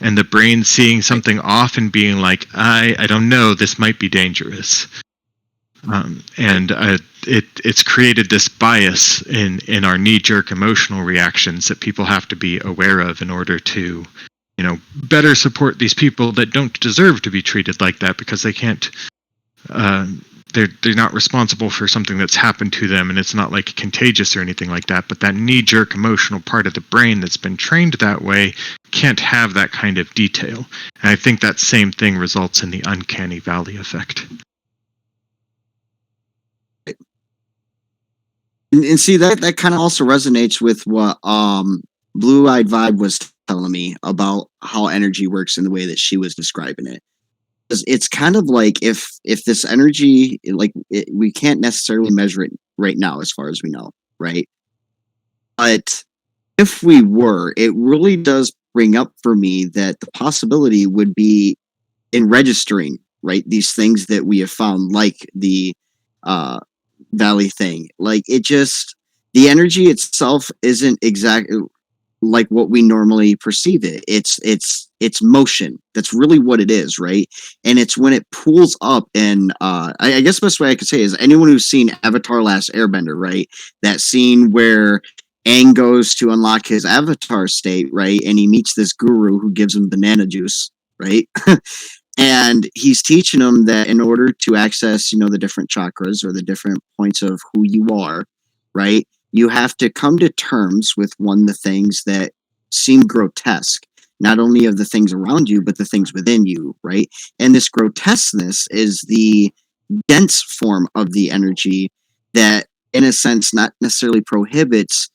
and the brain seeing something off and being like, I don't know, this might be dangerous. And it's created this bias in our knee-jerk emotional reactions that people have to be aware of in order to, better support these people that don't deserve to be treated like that, because they can't. They're not responsible for something that's happened to them, and it's not like contagious or anything like that, but that knee-jerk emotional part of the brain that's been trained that way can't have that kind of detail. And I think that same thing results in the uncanny valley effect. And see, that kind of also resonates with what Blue Eyed Vibe was telling me about how energy works in the way that she was describing it. It's kind of like if this energy, we can't necessarily measure it right now as far as we know, right? But if we were, it really does bring up for me that the possibility would be in registering right? These things that we have found, like the valley thing, like it just, the energy itself isn't exactly like what we normally perceive it. It's motion. That's really what it is, right? And it's when it pulls up, and I guess the best way I could say is anyone who's seen Avatar: Last Airbender, right? That scene where Aang goes to unlock his avatar state, right? And he meets this guru who gives him banana juice, right? And he's teaching him that in order to access, the different chakras or the different points of who you are, right? You have to come to terms with the things that seem grotesque, not only of the things around you, but the things within you, right? And this grotesqueness is the dense form of the energy that, in a sense, not necessarily prohibits,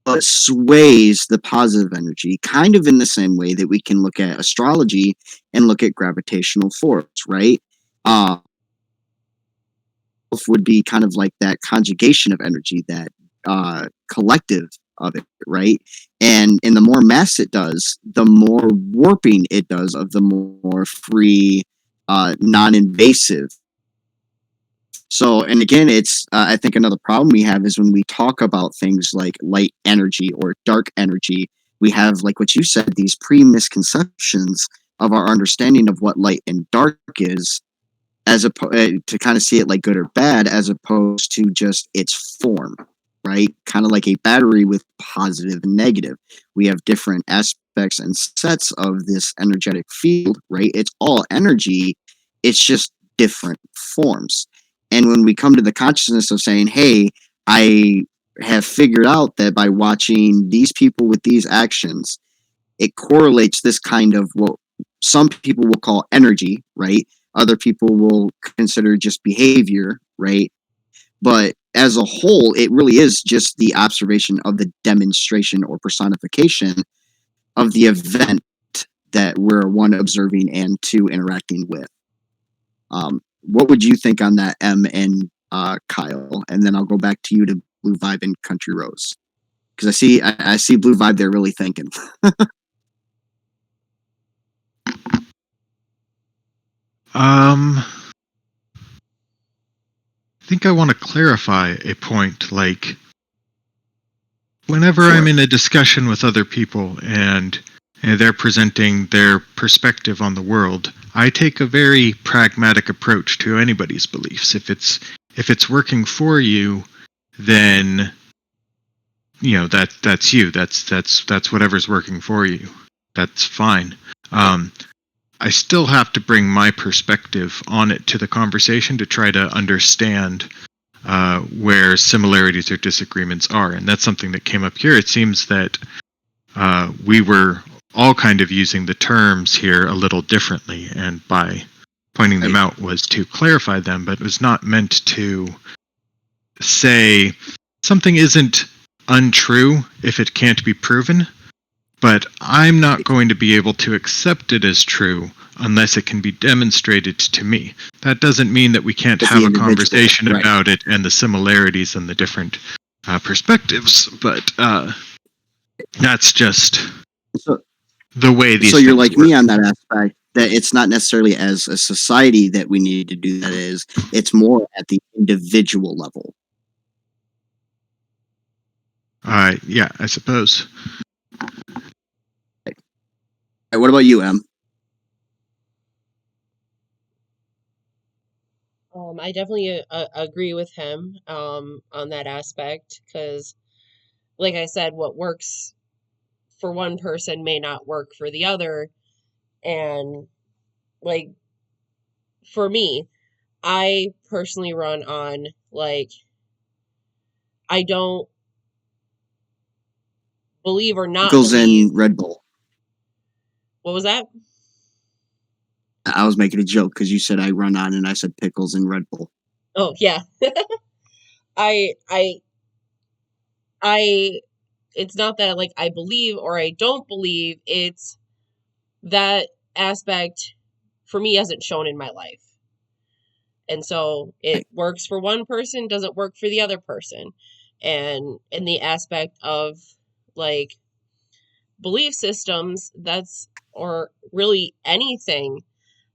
but sways the positive energy, kind of in the same way that we can look at astrology and look at gravitational force, right? Would be kind of like that conjugation of energy, that collective of it, right? And the more mass it does, the more warping it does of the more free, non-invasive. So, and again, it's I think another problem we have is when we talk about things like light energy or dark energy, we have, like what you said, these pre-misconceptions of our understanding of what light and dark is, as opposed to kind of see it like good or bad, as opposed to just its form, right? Kind of like a battery with positive and negative. We have different aspects and sets of this energetic field, right? It's all energy. It's just different forms. And when we come to the consciousness of saying, hey, I have figured out that by watching these people with these actions, it correlates this kind of what some people will call energy, right? Other people will consider just behavior, right? But as a whole, it really is just the observation of the demonstration or personification of the event that we're, one, observing, and two, interacting with. What would you think on that, M and Kyle? And then I'll go back to you to Blue Vibe and Country Rose, because I see Blue Vibe there really thinking. I think I want to clarify a point. Like, whenever I'm in a discussion with other people and they're presenting their perspective on the world, I take a very pragmatic approach to anybody's beliefs. If it's working for you, then that's you. That's whatever's working for you. That's fine. I still have to bring my perspective on it to the conversation to try to understand where similarities or disagreements are. And that's something that came up here. It seems that we were all kind of using the terms here a little differently, and by pointing them out was to clarify them, but it was not meant to say something isn't untrue if it can't be proven, but I'm not going to be able to accept it as true unless it can be demonstrated to me. That doesn't mean that we can't have a conversation about it and the similarities and the different perspectives, but that's just the way these. So you're like me on that aspect, that it's not necessarily as a society that we need to do that. It's more at the individual level. Yeah, I suppose. What about you, Em? I definitely agree with him on that aspect, because, like I said, what works for one person may not work for the other. And, like, for me, I personally run on, like, I don't believe or not Pickles believe. and Red Bull. What was that? I was making a joke because you said I run on, and I said pickles and Red Bull. Oh, yeah. It's not that, like, I believe or I don't believe. It's that aspect for me hasn't shown in my life. And so it works for one person, doesn't work for the other person. And in the aspect of, like, belief systems, or really anything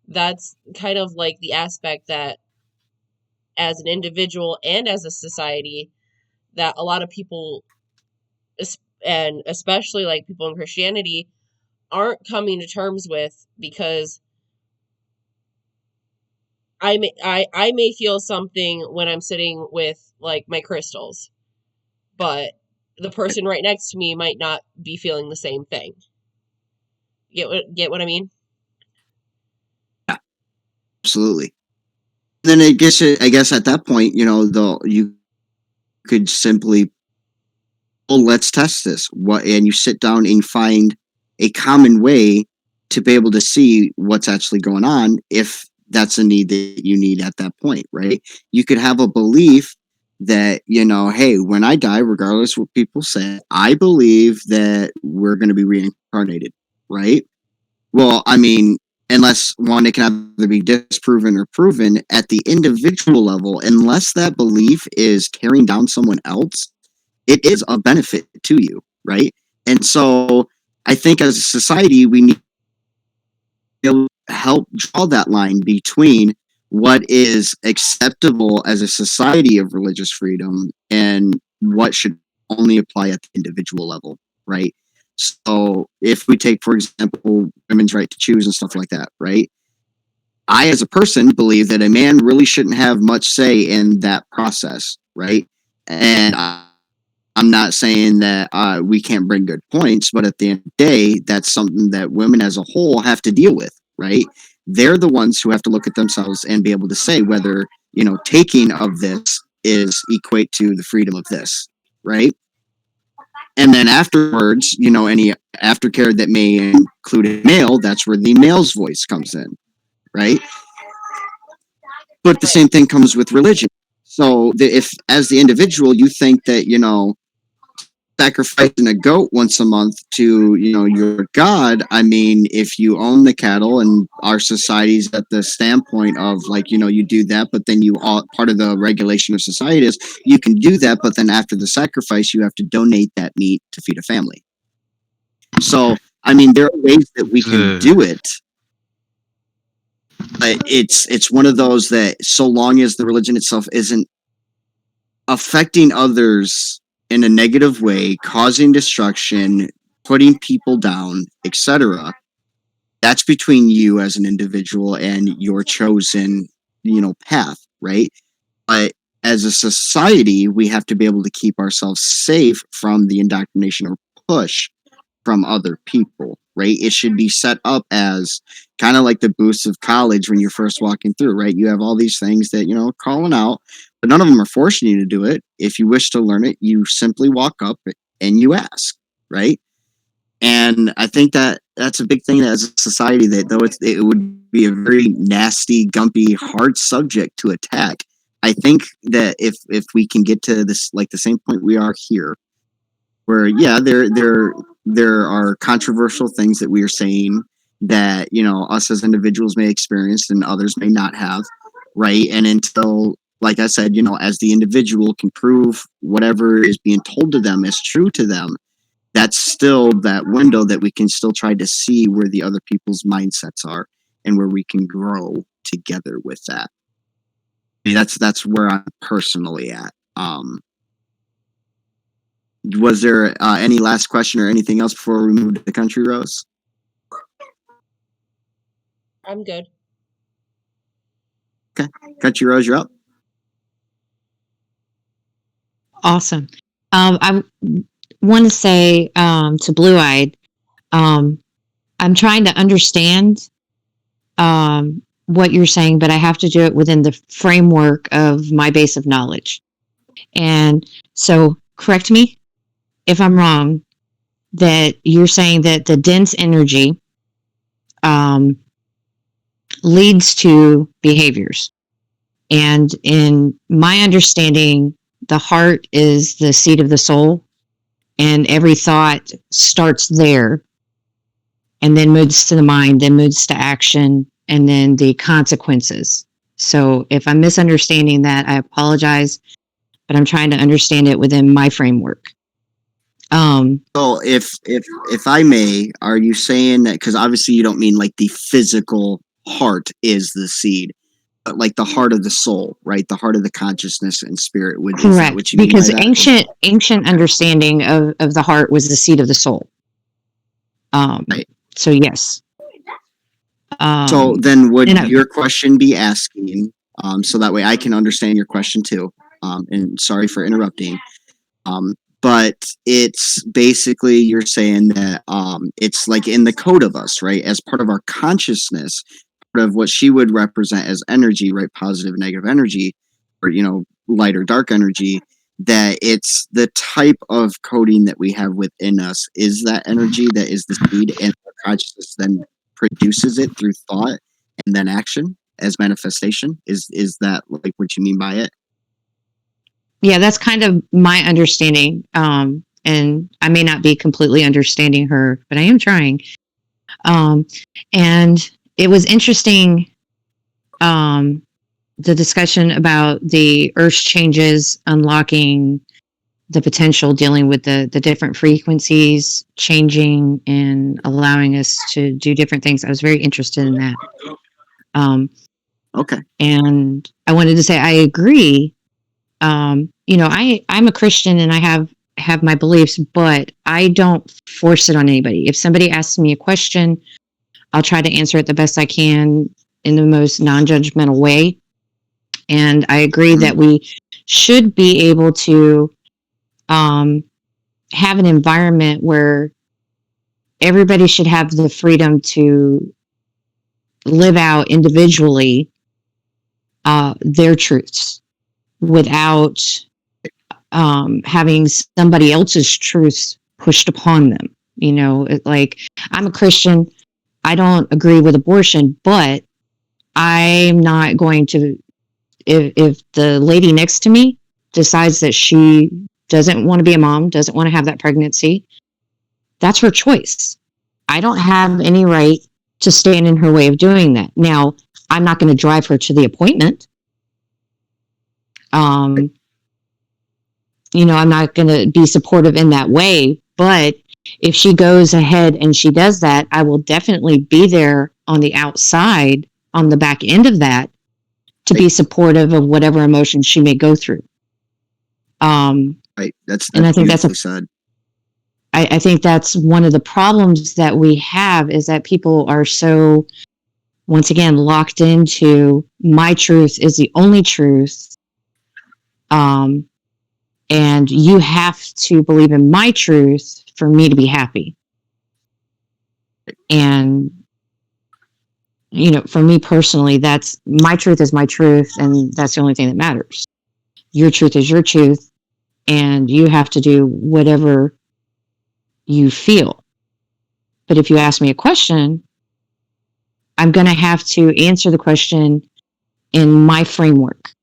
that's kind of like the aspect that as an individual and as a society that a lot of people and especially like people in Christianity aren't coming to terms with, because I may feel something when I'm sitting with like my crystals, but the person right next to me might not be feeling the same thing. Get what I mean? Absolutely. Then I guess at that point, you could simply, well, let's test this. And you sit down and find a common way to be able to see what's actually going on, if that's a need that you need at that point, right? You could have a belief that, hey, when I die, regardless what people say, I believe that we're going to be reincarnated, right? Well, I mean, unless one, it can either be disproven or proven at the individual level, unless that belief is tearing down someone else, it is a benefit to you, right? And so I think as a society, we need to help draw that line between what is acceptable as a society of religious freedom and what should only apply at the individual level, right? So if we take, for example, women's right to choose and stuff like that, right? I, as a person, believe that a man really shouldn't have much say in that process, right? And I'm not saying that we can't bring good points, but at the end of the day, that's something that women as a whole have to deal with, right? They're the ones who have to look at themselves and be able to say whether, taking of this is equate to the freedom of this, right? And then afterwards, any aftercare that may include a male, that's where the male's voice comes in, right? But the same thing comes with religion. So if, as the individual, you think that, sacrificing a goat once a month to, your God, I mean, if you own the cattle, and our society's at the standpoint of like, you do that, but then part of the regulation of society is you can do that, but then after the sacrifice, you have to donate that meat to feed a family. So, I mean, there are ways that we can do it. But it's one of those that, so long as the religion itself isn't affecting others in a negative way, causing destruction, putting people down, etc., that's between you as an individual and your chosen, path, right? But as a society, we have to be able to keep ourselves safe from the indoctrination or push from other people, right? It should be set up as kind of like the booths of college when you're first walking through, right? You have all these things that, calling out, but none of them are forcing you to do it. If you wish to learn it, you simply walk up and you ask, right? And I think that that's a big thing as a society, that though it would be a very nasty, gumpy, hard subject to attack, I think that if we can get to this, like the same point we are here, where, yeah, there are controversial things that we are saying that, us as individuals may experience and others may not have, right? And until, like I said, as the individual can prove whatever is being told to them is true to them, that's still that window that we can still try to see where the other people's mindsets are and where we can grow together with that. I mean, that's where I'm personally at. Was there any last question or anything else before we move to the country, Rose? I'm good. Okay. Country Rose, you're up. Awesome. I want to say to Blue Eyed, I'm trying to understand what you're saying, but I have to do it within the framework of my base of knowledge. And so, correct me if I'm wrong, that you're saying that the dense energy leads to behaviors. And in my understanding, the heart is the seat of the soul, and every thought starts there and then moves to the mind, then moves to action, and then the consequences. So if I'm misunderstanding that, I apologize, but I'm trying to understand it within my framework. So if I may, are you saying that, because obviously you don't mean like the physical heart is the seed, but like the heart of the soul, right? The heart of the consciousness and spirit. Is that Correct. what you mean Because by that? ancient understanding of the heart was the seat of the soul. Right. So yes. So then would and I- your question be asking, so that way I can understand your question too, and sorry for interrupting, but it's basically you're saying that it's like in the code of us, right? As part of our consciousness, part of what she would represent as energy, right? Positive, negative energy, or, you know, light or dark energy, that it's the type of coding that we have within us is that energy that is the seed, and our consciousness then produces it through thought and then action as manifestation. Is that like what you mean by it? yeah, that's kind of my understanding. And I may not be completely understanding her, but I am trying. And it was interesting, the discussion about the Earth's changes, unlocking the potential, dealing with the different frequencies changing and allowing us to do different things. I was very interested in that. Okay. And I wanted to say I agree. You know, I'm a Christian and I have my beliefs, but I don't force it on anybody. If somebody asks me a question, I'll try to answer it the best I can in the most non-judgmental way. And I agree that we should be able to have an environment where everybody should have the freedom to live out individually their truths without having somebody else's truths pushed upon them. You know, like I'm a Christian. I don't agree with abortion, but I'm not going to, if the lady next to me decides that she doesn't want to be a mom, doesn't want to have that pregnancy, that's her choice. I don't have any right to stand in her way of doing that. Now, I'm not going to drive her to the appointment. You know, I'm not going to be supportive in that way, but if she goes ahead and she does that, I will definitely be there on the outside, on the back end of that, to be supportive of whatever emotions she may go through. Right. That's and I think that's beautifully said. I think that's one of the problems that we have, is that people are so, once again, locked into my truth is the only truth. And you have to believe in my truth for me to be happy. And, you know, for me personally, that's my truth is my truth, and that's the only thing that matters. Your truth is your truth, and you have to do whatever you feel. But if you ask me a question, I'm going to have to answer the question in my framework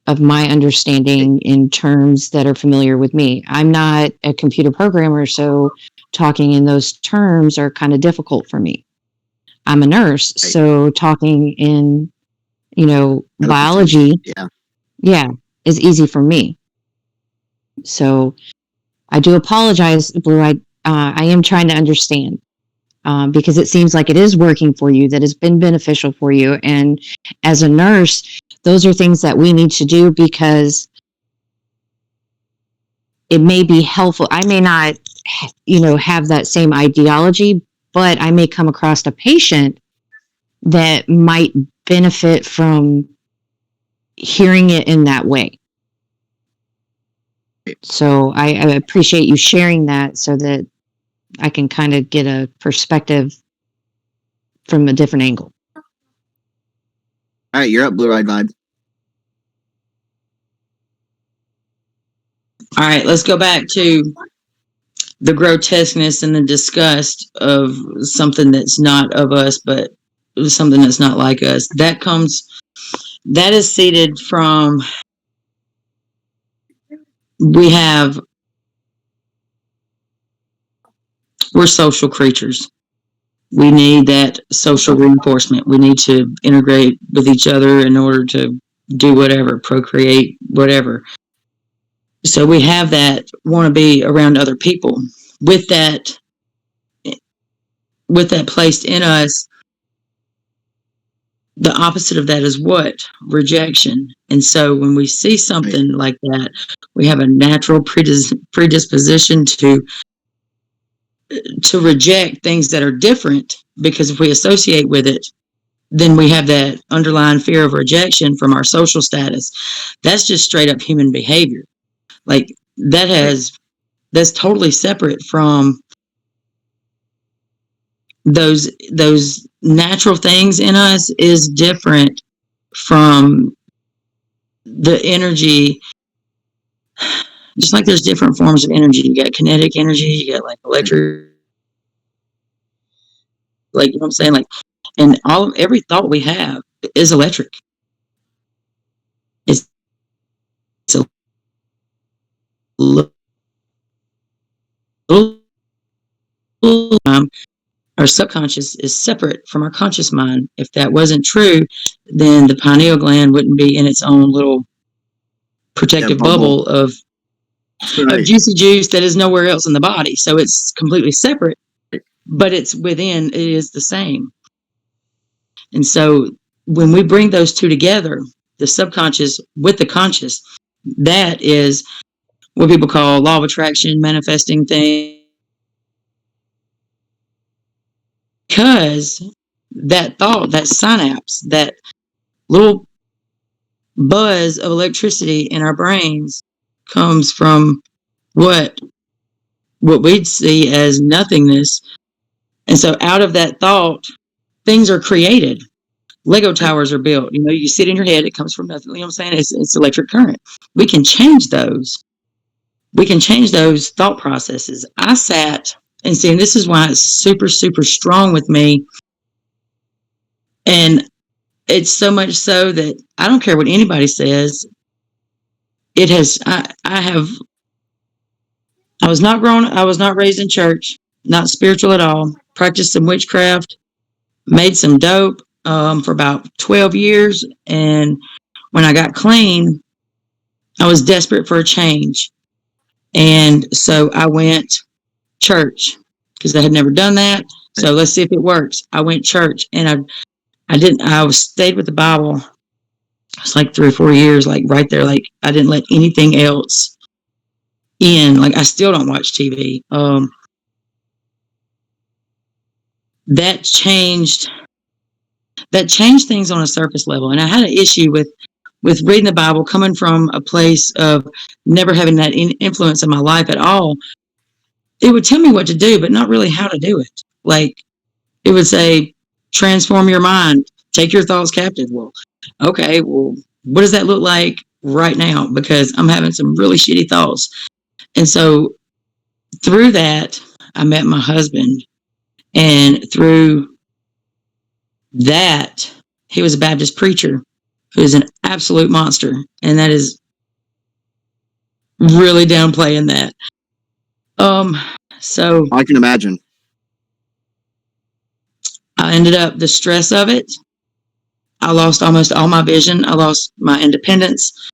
of my understanding in terms that are familiar with me. I'm not a computer programmer, so talking in those terms are kind of difficult for me. I'm a nurse, so talking in, you know, biology, yeah, is easy for me. So I do apologize, Blue. I am trying to understand, because it seems like it is working for you, that has been beneficial for you. And as a nurse, those are things that we need to do because it may be helpful. I may not, you know, have that same ideology, but I may come across a patient that might benefit from hearing it in that way. So I appreciate you sharing that so that I can kind of get a perspective from a different angle. All right, you're up, Blue-Eyed Vibe. All right, let's go back to the grotesqueness and the disgust of something that's not of us, but something that's not like us. That is seeded from, we're social creatures. We need that social reinforcement. We need to integrate with each other in order to do whatever, procreate, whatever. So we have that want to be around other people. With that placed in us, the opposite of that is what? Rejection. And so when we see something like that, we have a natural predisposition to reject things that are different, because if we associate with it, then we have that underlying fear of rejection from our social status. That's just straight up human behavior. Like that's totally separate from those natural things in us, is different from the energy. Just like there's different forms of energy. You got kinetic energy, you got like electric, like, you know what I'm saying? Like, and every thought we have is electric. It's a little, our subconscious is separate from our conscious mind. If that wasn't true, then the pineal gland wouldn't be in its own little protective bubble of juicy juice that is nowhere else in the body. So it's completely separate, but it's within, it is the same. And so when we bring those two together, the subconscious with the conscious, that is what people call law of attraction, manifesting things. Because that thought, that synapse, that little buzz of electricity in our brains comes from what we'd see as nothingness. And so out of that thought, things are created. Lego towers are built. You know, you sit in your head, it comes from nothing. You know what I'm saying? It's electric current. We can change those. We can change those thought processes. I sat and see, and this is why it's super, super strong with me. And it's so much so that I don't care what anybody says. It has, I was not raised in church, not spiritual at all, practiced some witchcraft, made some dope for about 12 years. And when I got clean, I was desperate for a change. And so I went church because I had never done that. So let's see if it works. I went church, and I stayed with the Bible. It's like 3 or 4 years, like right there. Like I didn't let anything else in. Like I still don't watch TV. That changed things on a surface level. And I had an issue with reading the Bible, coming from a place of never having that influence in my life at all. It would tell me what to do, but not really how to do it. Like it would say, transform your mind, take your thoughts captive. Well, okay, well, what does that look like right now? Because I'm having some really shitty thoughts. And so through that, I met my husband. And through that, he was a Baptist preacher who is an absolute monster. And that is really downplaying that. So I can imagine. I ended up, the stress of it, I lost almost all my vision. I lost my independence.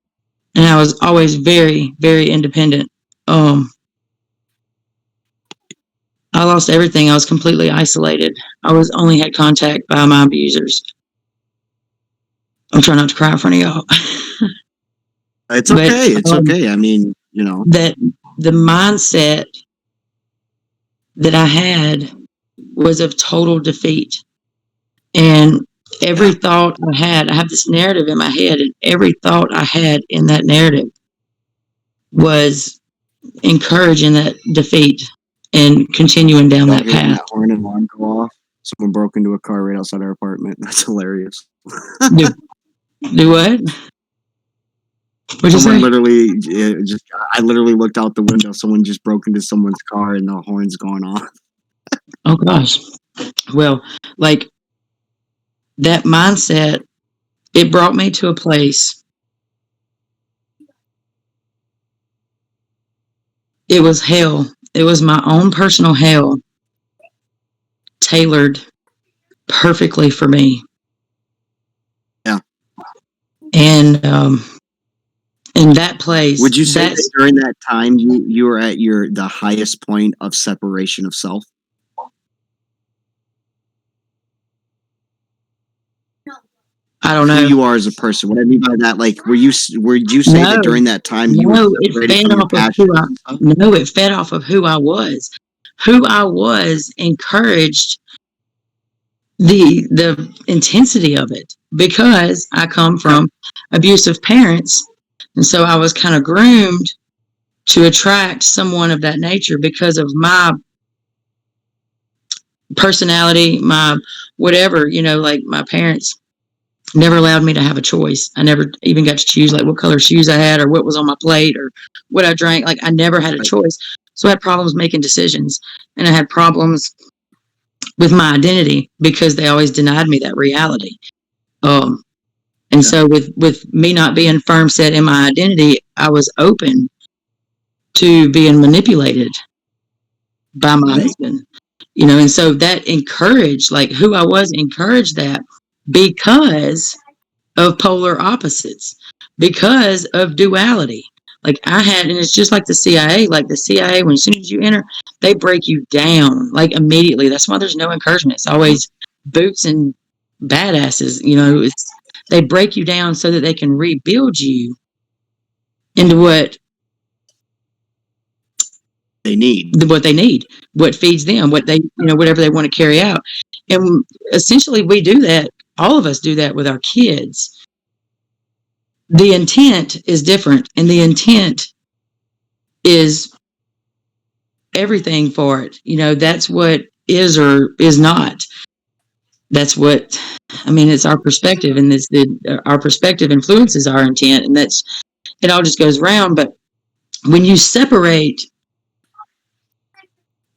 And I was always very, very independent. I lost everything. I was completely isolated. I only had contact by my abusers. I'm trying not to cry in front of y'all. It's okay. It's okay. I mean, you know. That the mindset that I had was of total defeat. And every thought I have this narrative in my head, and every thought I had in that narrative was encouraging that defeat and continuing down that path. That horn and alarm go off. Someone broke into a car right outside our apartment. That's hilarious. Do what? What'd you say? Literally, I literally looked out the window. Someone just broke into someone's car, and the horn's going off. Oh gosh. Well, like that mindset, it brought me to a place. It was hell. It was my own personal hell, tailored perfectly for me. Yeah. And in that place, would you say that during that time you were at the highest point of separation of self? I don't who know. you are as a person. What I mean by that, like, would you say that No, during that time you were no, it separated fed from your off of passion? who I. No, it fed off of who I was. Who I was encouraged the intensity of it because I come from abusive parents, and so I was kind of groomed to attract someone of that nature because of my personality, my whatever, like my parents never allowed me to have a choice. I never even got to choose like what color shoes I had or what was on my plate or what I drank. Like I never had a choice. So I had problems making decisions, and I had problems with my identity because they always denied me that reality. And so with me not being firm set in my identity, I was open to being manipulated by my husband, and so that encouraged, like who I was encouraged that because of polar opposites, because of duality. Like I had, and it's just like the CIA, when as soon as you enter, they break you down like immediately. That's why there's no encouragement. It's always boots and badasses, they break you down so that they can rebuild you into what they need, what feeds them, what they, whatever they want to carry out. And essentially we do that. All of us do that with our kids. The intent is different, and the intent is everything for it. That's what is or is not. That's what, it's our perspective, and our perspective influences our intent, and it all just goes round. But when you separate,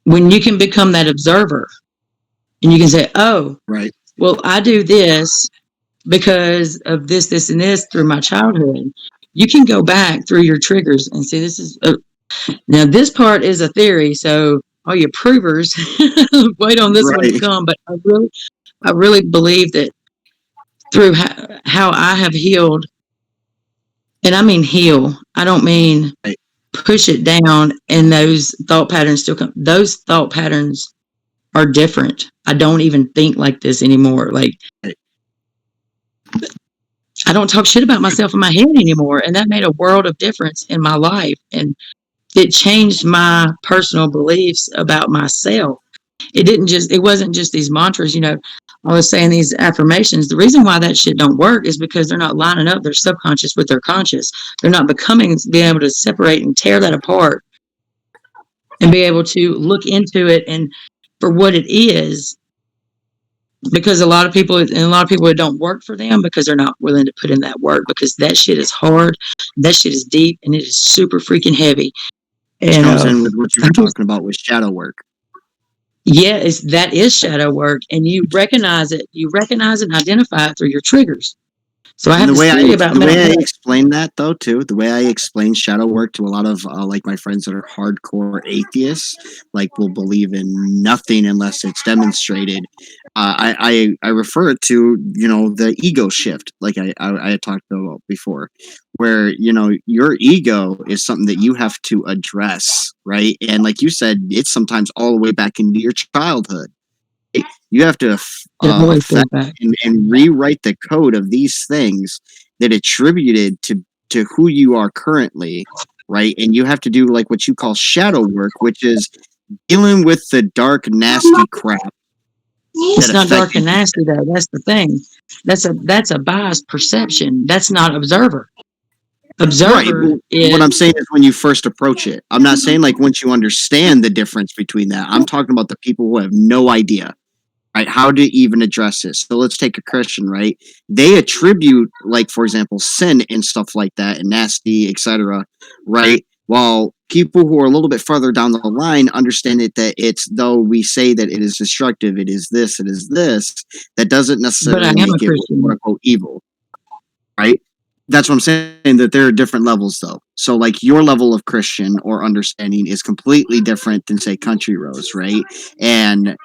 when you can become that observer, and you can say, oh, right, well, I do this because of this, this, and this through my childhood. You can go back through your triggers and see this is now this part is a theory, so all you provers wait on this one to come. But I really believe that through how I have healed, and I mean heal, I don't mean push it down and those thought patterns still come. Those thought patterns are different. I don't even think like this anymore. Like I don't talk shit about myself in my head anymore. And that made a world of difference in my life. And it changed my personal beliefs about myself. It wasn't just these mantras, I was saying these affirmations. The reason why that shit don't work is because they're not lining up their subconscious with their conscious. They're not being able to separate and tear that apart and be able to look into it and for what it is. Because a lot of people it don't work for them because they're not willing to put in that work, because that shit is hard, that shit is deep, and it is super freaking heavy. And comes in with what you were talking about with shadow work. Yeah, that is shadow work, and you recognize it and identify it through your triggers. So I have this theory about the way I explain that, though, too, the way I explain shadow work to a lot of like my friends that are hardcore atheists, like will believe in nothing unless it's demonstrated. I refer it to the ego shift, like I had talked about before, where your ego is something that you have to address, right? And like you said, it's sometimes all the way back into your childhood. You have to and rewrite the code of these things that attributed to who you are currently, right? And you have to do like what you call shadow work, which is dealing with the dark, nasty crap. It's not dark and nasty, though. That's the thing. That's a biased perception. That's not observer. Observer is what I'm saying is when you first approach it. I'm not saying like once you understand the difference between that. I'm talking about the people who have no idea. Right, how to even address this. So let's take a Christian, right? They attribute, like, for example, sin and stuff like that, and nasty, etc., right? While people who are a little bit further down the line understand it that it's, though we say that it is destructive, it is this, that doesn't necessarily make it quote-unquote evil, right? That's what I'm saying, that there are different levels, though. So, like, your level of Christian or understanding is completely different than, say, Country Rose, right? And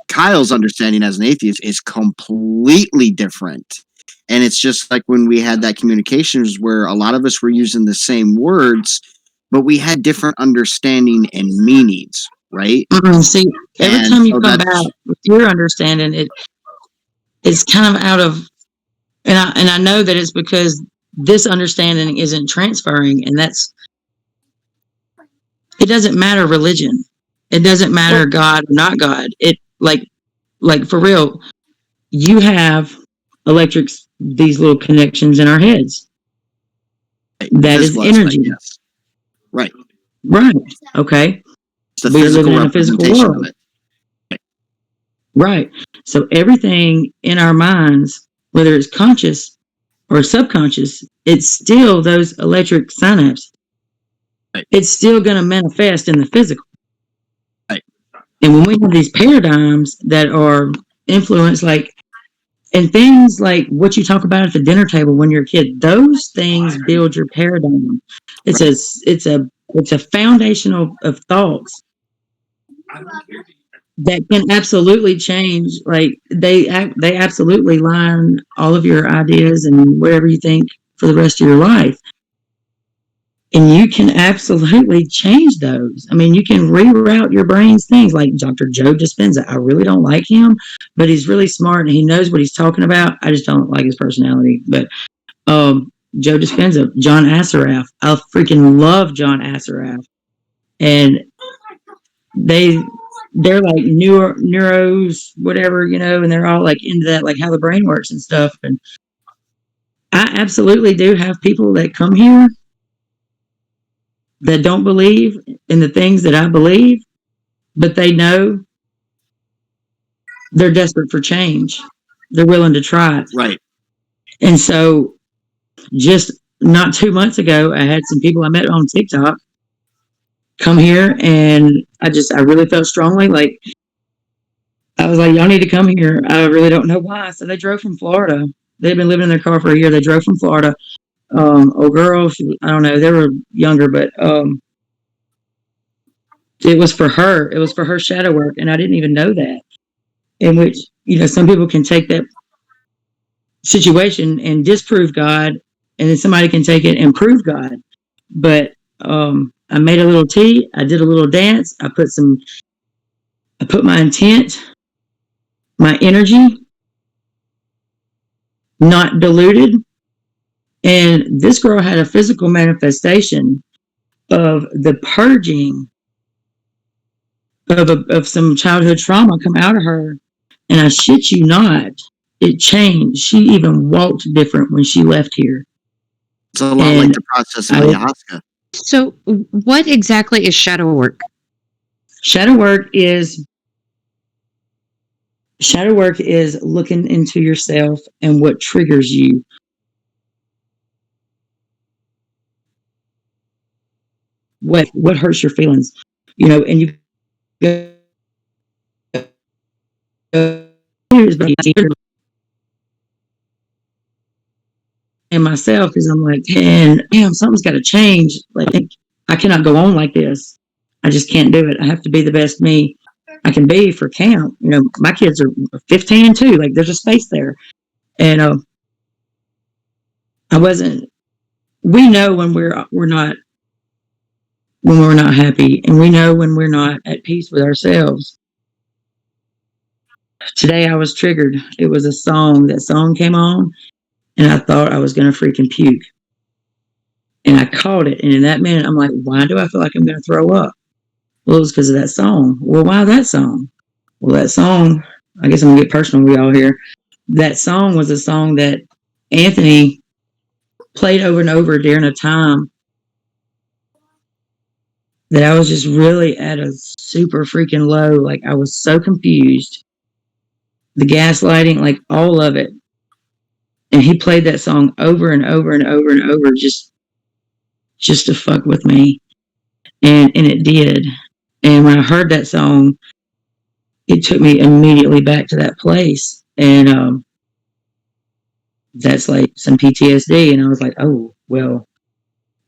Kyle's understanding as an atheist is completely different. And it's just like when we had that communications where a lot of us were using the same words, but we had different understanding and meanings, right? See, every time you come back with your understanding, it's kind of out of And I know that it's because this understanding isn't transferring, and it doesn't matter religion. It doesn't matter God or not God. It like for real, you have these little connections in our heads. That is Physical energy. aspect, yes. Right. Right. Okay. It's the We're physical living in a physical representation world. of it. Right. So everything in our minds, whether it's conscious or subconscious, it's still those electric synapses. Right. It's still going to manifest in the physical. Right. And when we have these paradigms that are influenced, and things like what you talk about at the dinner table when you're a kid, those things build your paradigm. It's a foundation of thoughts that can absolutely change. Like they absolutely line all of your ideas and whatever you think for the rest of your life. And you can absolutely change those. I mean, you can reroute your brain's things, like Dr. Joe Dispenza. I really don't like him, but he's really smart and he knows what he's talking about. I just don't like his personality. But Joe Dispenza, John Assaraf. I freaking love John Assaraf. And they're like neuros, whatever, and they're all like into that, like how the brain works and stuff. And I absolutely do have people that come here that don't believe in the things that I believe, but they know they're desperate for change. They're willing to try it. Right. And so just not 2 months ago, I had some people I met on TikTok come here, and I really felt strongly, like, I was like, y'all need to come here. I really don't know why. So they drove from Florida. They've been living in their car for a year. They drove from Florida. Girl, I don't know. They were younger, but it was for her. It was for her shadow work, and I didn't even know that. In which, some people can take that situation and disprove God, and then somebody can take it and prove God. But I made a little tea. I did a little dance. I put my intent, my energy, not diluted. And this girl had a physical manifestation of the purging of some childhood trauma come out of her. And I shit you not, it changed. She even walked different when she left here. It's a lot like the process of ayahuasca. So what exactly is shadow work? Shadow work is looking into yourself and what triggers you. What hurts your feelings, and you and myself, because I'm like, damn, something's got to change. Like, I cannot go on like this. I just can't do it. I have to be the best me I can be for camp. My kids are 15 and 2. Like, there's a space there. And we know when we're not happy, and we know when we're not at peace with ourselves. Today I was triggered. It was a song. That song came on, and I thought I was going to freaking puke. And I caught it. And in that minute, I'm like, why do I feel like I'm going to throw up? Well, it was because of that song. Well, why that song? Well, that song, I guess I'm going to get personal with y'all here. That song was a song that Anthony played over and over during a time that I was just really at a super freaking low. Like, I was so confused. The gaslighting, like all of it. And he played that song over and over and over and over just to fuck with me. And it did. And when I heard that song, it took me immediately back to that place. And that's like some PTSD. And I was like, oh, well,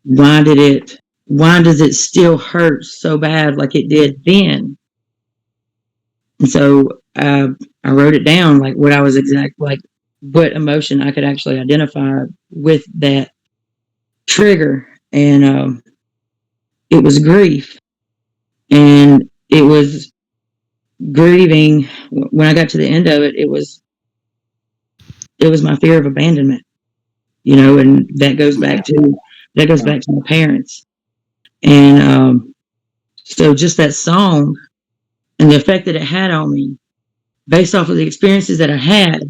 why does it still hurt so bad like it did then? And so I wrote it down, like what I was like what emotion I could actually identify with that trigger. And it was grief. And it was grieving. When I got to the end of it, it was it was my fear of abandonment, you know, and that goes back to my parents. And so just that song and the effect that it had on me, based off of the experiences that I had,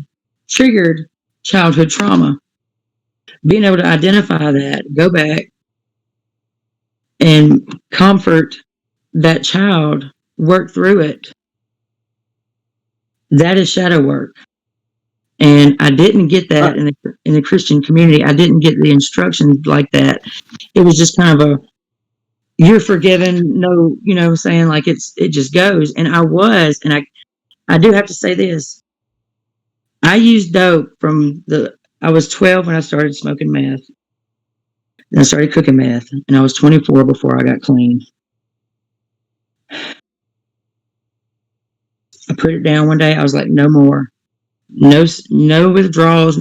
triggered childhood trauma. Being able to identify that, go back and comfort that child, work through it. That is shadow work. And I didn't get that in the Christian community. I didn't get the instructions like that. It was just kind of a, you're forgiven. No, you know, saying like it just goes. And I do have to say this. I used dope I was 12 when I started smoking meth. And I started cooking meth. And I was 24 before I got clean. I put it down one day. I was like, no more. No withdrawals,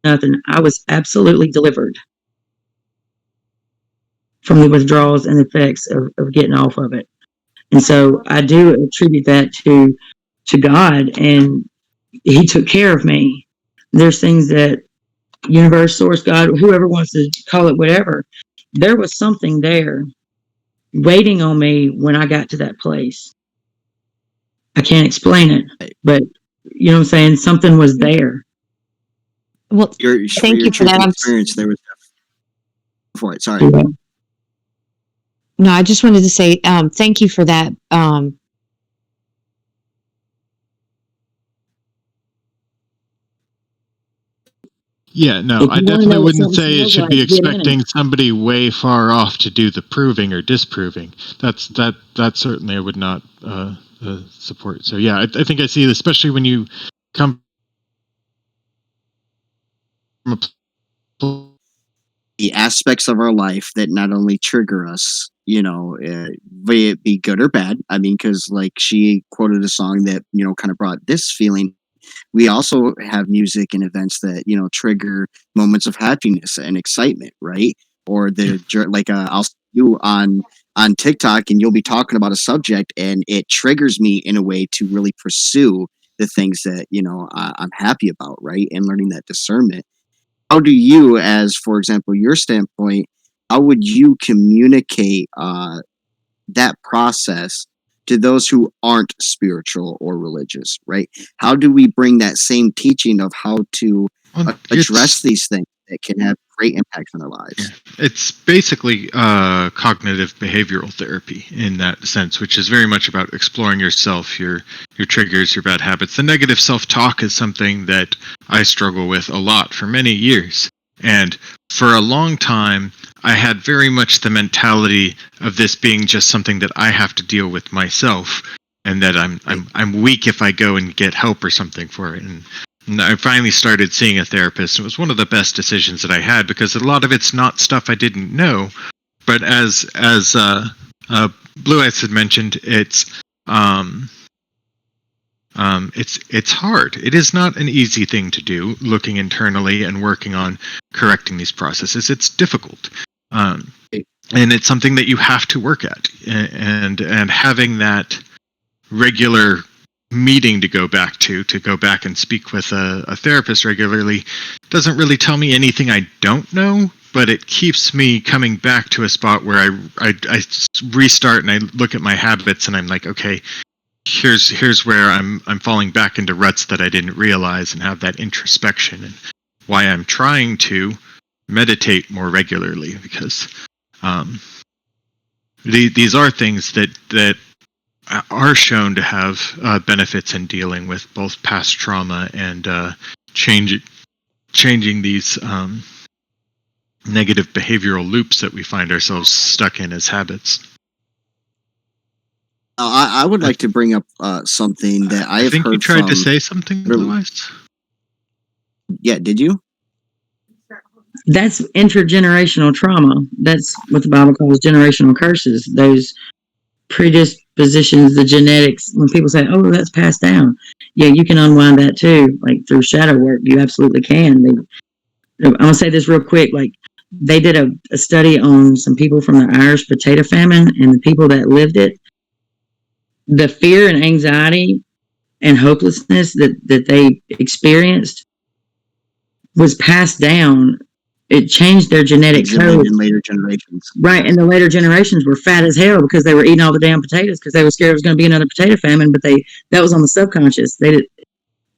nothing. I was absolutely delivered from the withdrawals and the effects of getting off of it. And so I do attribute that to God, and he took care of me. There's things that universe, source, God, whoever wants to call it whatever, there was something there waiting on me when I got to that place. I can't explain it, but you know what I'm saying? Something was there. Well, thank you for that. Experience there was before it. Sorry. Yeah. No, I just wanted to say thank you for that. Yeah, no, If I you wanna definitely know what wouldn't something say it smells should like, be get in it. expecting somebody way far off to do the proving or disproving. That certainly I would not support. So yeah, I think I see it, especially when you come from a The aspects of our life that not only trigger us, you know, may it be good or bad. I mean, because like she quoted a song that, you know, kind of brought this feeling. We also have music and events that, you know, trigger moments of happiness and excitement, right? Or I'll see you on TikTok and you'll be talking about a subject and it triggers me in a way to really pursue the things that, you know, I'm happy about, right? And learning that discernment. How do you, as for example, your standpoint, how would you communicate that process to those who aren't spiritual or religious, right? How do we bring that same teaching of how to address these things that can have great impacts on our lives? It's basically cognitive behavioral therapy in that sense, which is very much about exploring yourself, your triggers, your bad habits. The negative self-talk is something that I struggle with a lot for many years. And for a long time, I had very much the mentality of this being just something that I have to deal with myself, and that I'm weak if I go and get help or something for it. And I finally started seeing a therapist. It was one of the best decisions that I had, because a lot of it's not stuff I didn't know. But as Blue Eyes had mentioned, it's hard. It is not an easy thing to do, looking internally and working on correcting these processes. It's difficult. And it's something that you have to work at. And having that regular meeting to go back and speak with a therapist regularly doesn't really tell me anything I don't know, but it keeps me coming back to a spot where I restart and I look at my habits and I'm like, okay, here's where I'm falling back into ruts that I didn't realize, and have that introspection, and why I'm trying to meditate more regularly, because these are things that are shown to have benefits in dealing with both past trauma and changing these negative behavioral loops that we find ourselves stuck in as habits. I would like to bring up something that I have think heard you tried from, to say something, Blue Eyes? Yeah, did you? That's intergenerational trauma. That's what the Bible calls generational curses. Those predispositions, the genetics. When people say, "Oh, that's passed down," yeah, you can unwind that too, like through shadow work. You absolutely can. I'm gonna say this real quick. Like they did a study on some people from the Irish potato famine, and the people that lived it. The fear and anxiety and hopelessness that they experienced was passed down. It changed their genetic Exhibited code. in later generations. Right, and the later generations were fat as hell because they were eating all the damn potatoes because they were scared it was going to be another potato famine. But that was on the subconscious. They did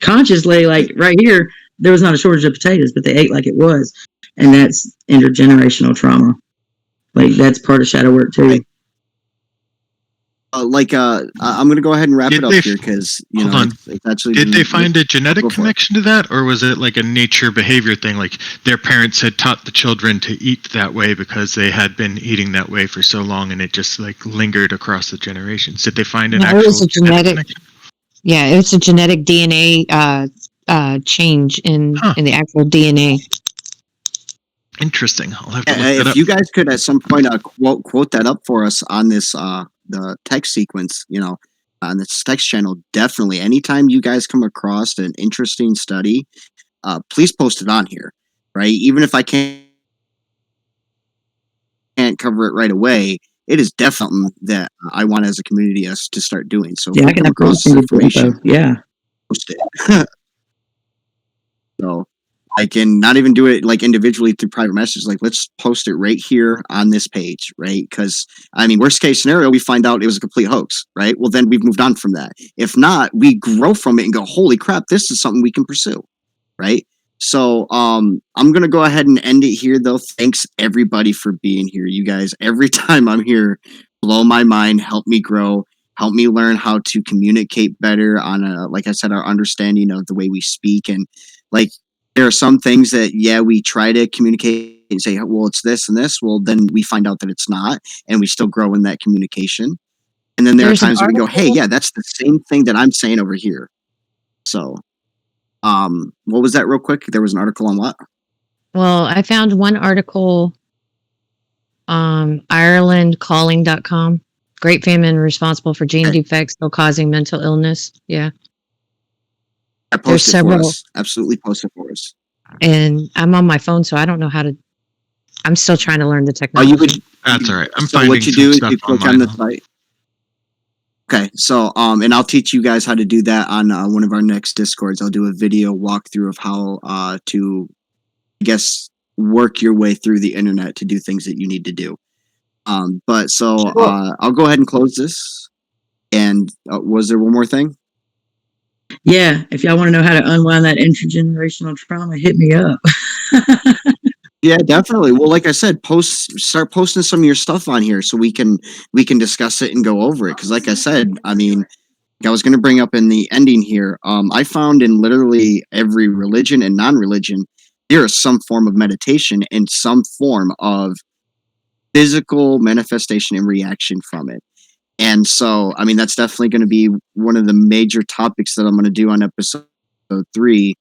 consciously, like right here, there was not a shortage of potatoes, but they ate like it was, and that's intergenerational trauma. Like that's part of shadow work too. Right. I'm going to go ahead and wrap Did it up they- here because you hold know on. it's actually. Did they find a genetic Go for it. connection to that, or was it like a nature behavior thing? Like their parents had taught the children to eat that way because they had been eating that way for so long, and it just like lingered across the generations. Did they find an No, it actual was a genetic genetic- connection? Yeah, it's a genetic DNA change in the actual DNA. Interesting. I'll have to look that If up. you guys could at some point quote that up for us on this the text sequence, you know, on this text channel, definitely. Anytime you guys come across an interesting study, please post it on here, right? Even if I can't cover it right away, it is definitely that I want as a community us to start doing. So if Yeah, we I can come across this information, Yeah, post it. So I can not even do it like individually through private messages. Like let's post it right here on this page, right? Because I mean, worst case scenario, we find out it was a complete hoax, right? Well, then we've moved on from that. If not, we grow from it and go, holy crap, this is something we can pursue, right? So I'm gonna go ahead and end it here though. Thanks everybody for being here. You guys, every time I'm here, blow my mind, help me grow, help me learn how to communicate better on like I said, our understanding of the way we speak. And like there are some things that we try to communicate and say, well, it's this and this. Well, then we find out that it's not, and we still grow in that communication. And then there There's are an times where we go, hey, article- yeah, that's the same thing that I'm saying over here. So what was that real quick? There was an article on what? Well, I found one article, IrelandCalling.com. Great famine responsible for gene Okay. defects still causing mental illness. Yeah. I There's posted for several. us. Absolutely posted for us. And I'm on my phone, so I don't know how to. I'm still trying to learn the Oh, technology. you would. That's all right. I'm So finding what you some do is stuff you click online. on the site. Okay, so and I'll teach you guys how to do that on one of our next Discords. I'll do a video walkthrough of how to, I guess, work your way through the internet to do things that you need to do. But so I'll go ahead and close this. And was there one more thing? yeah. If y'all want to know how to unwind that intergenerational trauma, hit me up. Yeah, definitely. Well, like I said, start posting some of your stuff on here so we can discuss it and go over it. Because, like I said, I mean, I was going to bring up in the ending here. I found in literally every religion and non-religion, there is some form of meditation and some form of physical manifestation and reaction from it. And so, I mean, that's definitely going to be one of the major topics that I'm going to do on episode 3.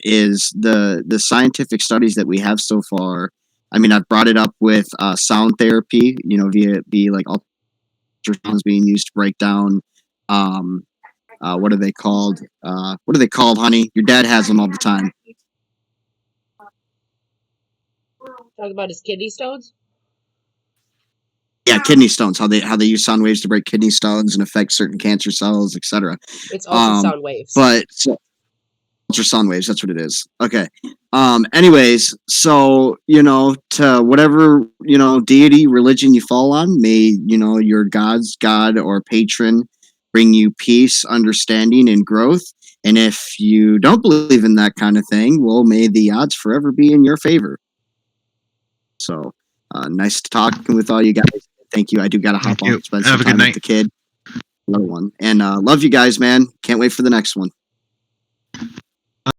Is the scientific studies that we have so far. I mean, I've brought it up with sound therapy, you know, via like ultrasounds being used to break down. What are they called? What are they called, honey? Your dad has them all the time. Talk about his kidney stones. Yeah, kidney stones. How they use sound waves to break kidney stones and affect certain cancer cells, etc. It's ultrasound waves. But so, ultrasound waves, that's what it is. Okay. Anyways, so to whatever deity, religion you fall on, may your god's god or patron bring you peace, understanding, and growth. And if you don't believe in that kind of thing, well, may the odds forever be in your favor. So nice talking with all you guys. Thank you. I do gotta hop Thank you. on, spend Have some a good time night. with the kid. Another one. And love you guys, man. Can't wait for the next one.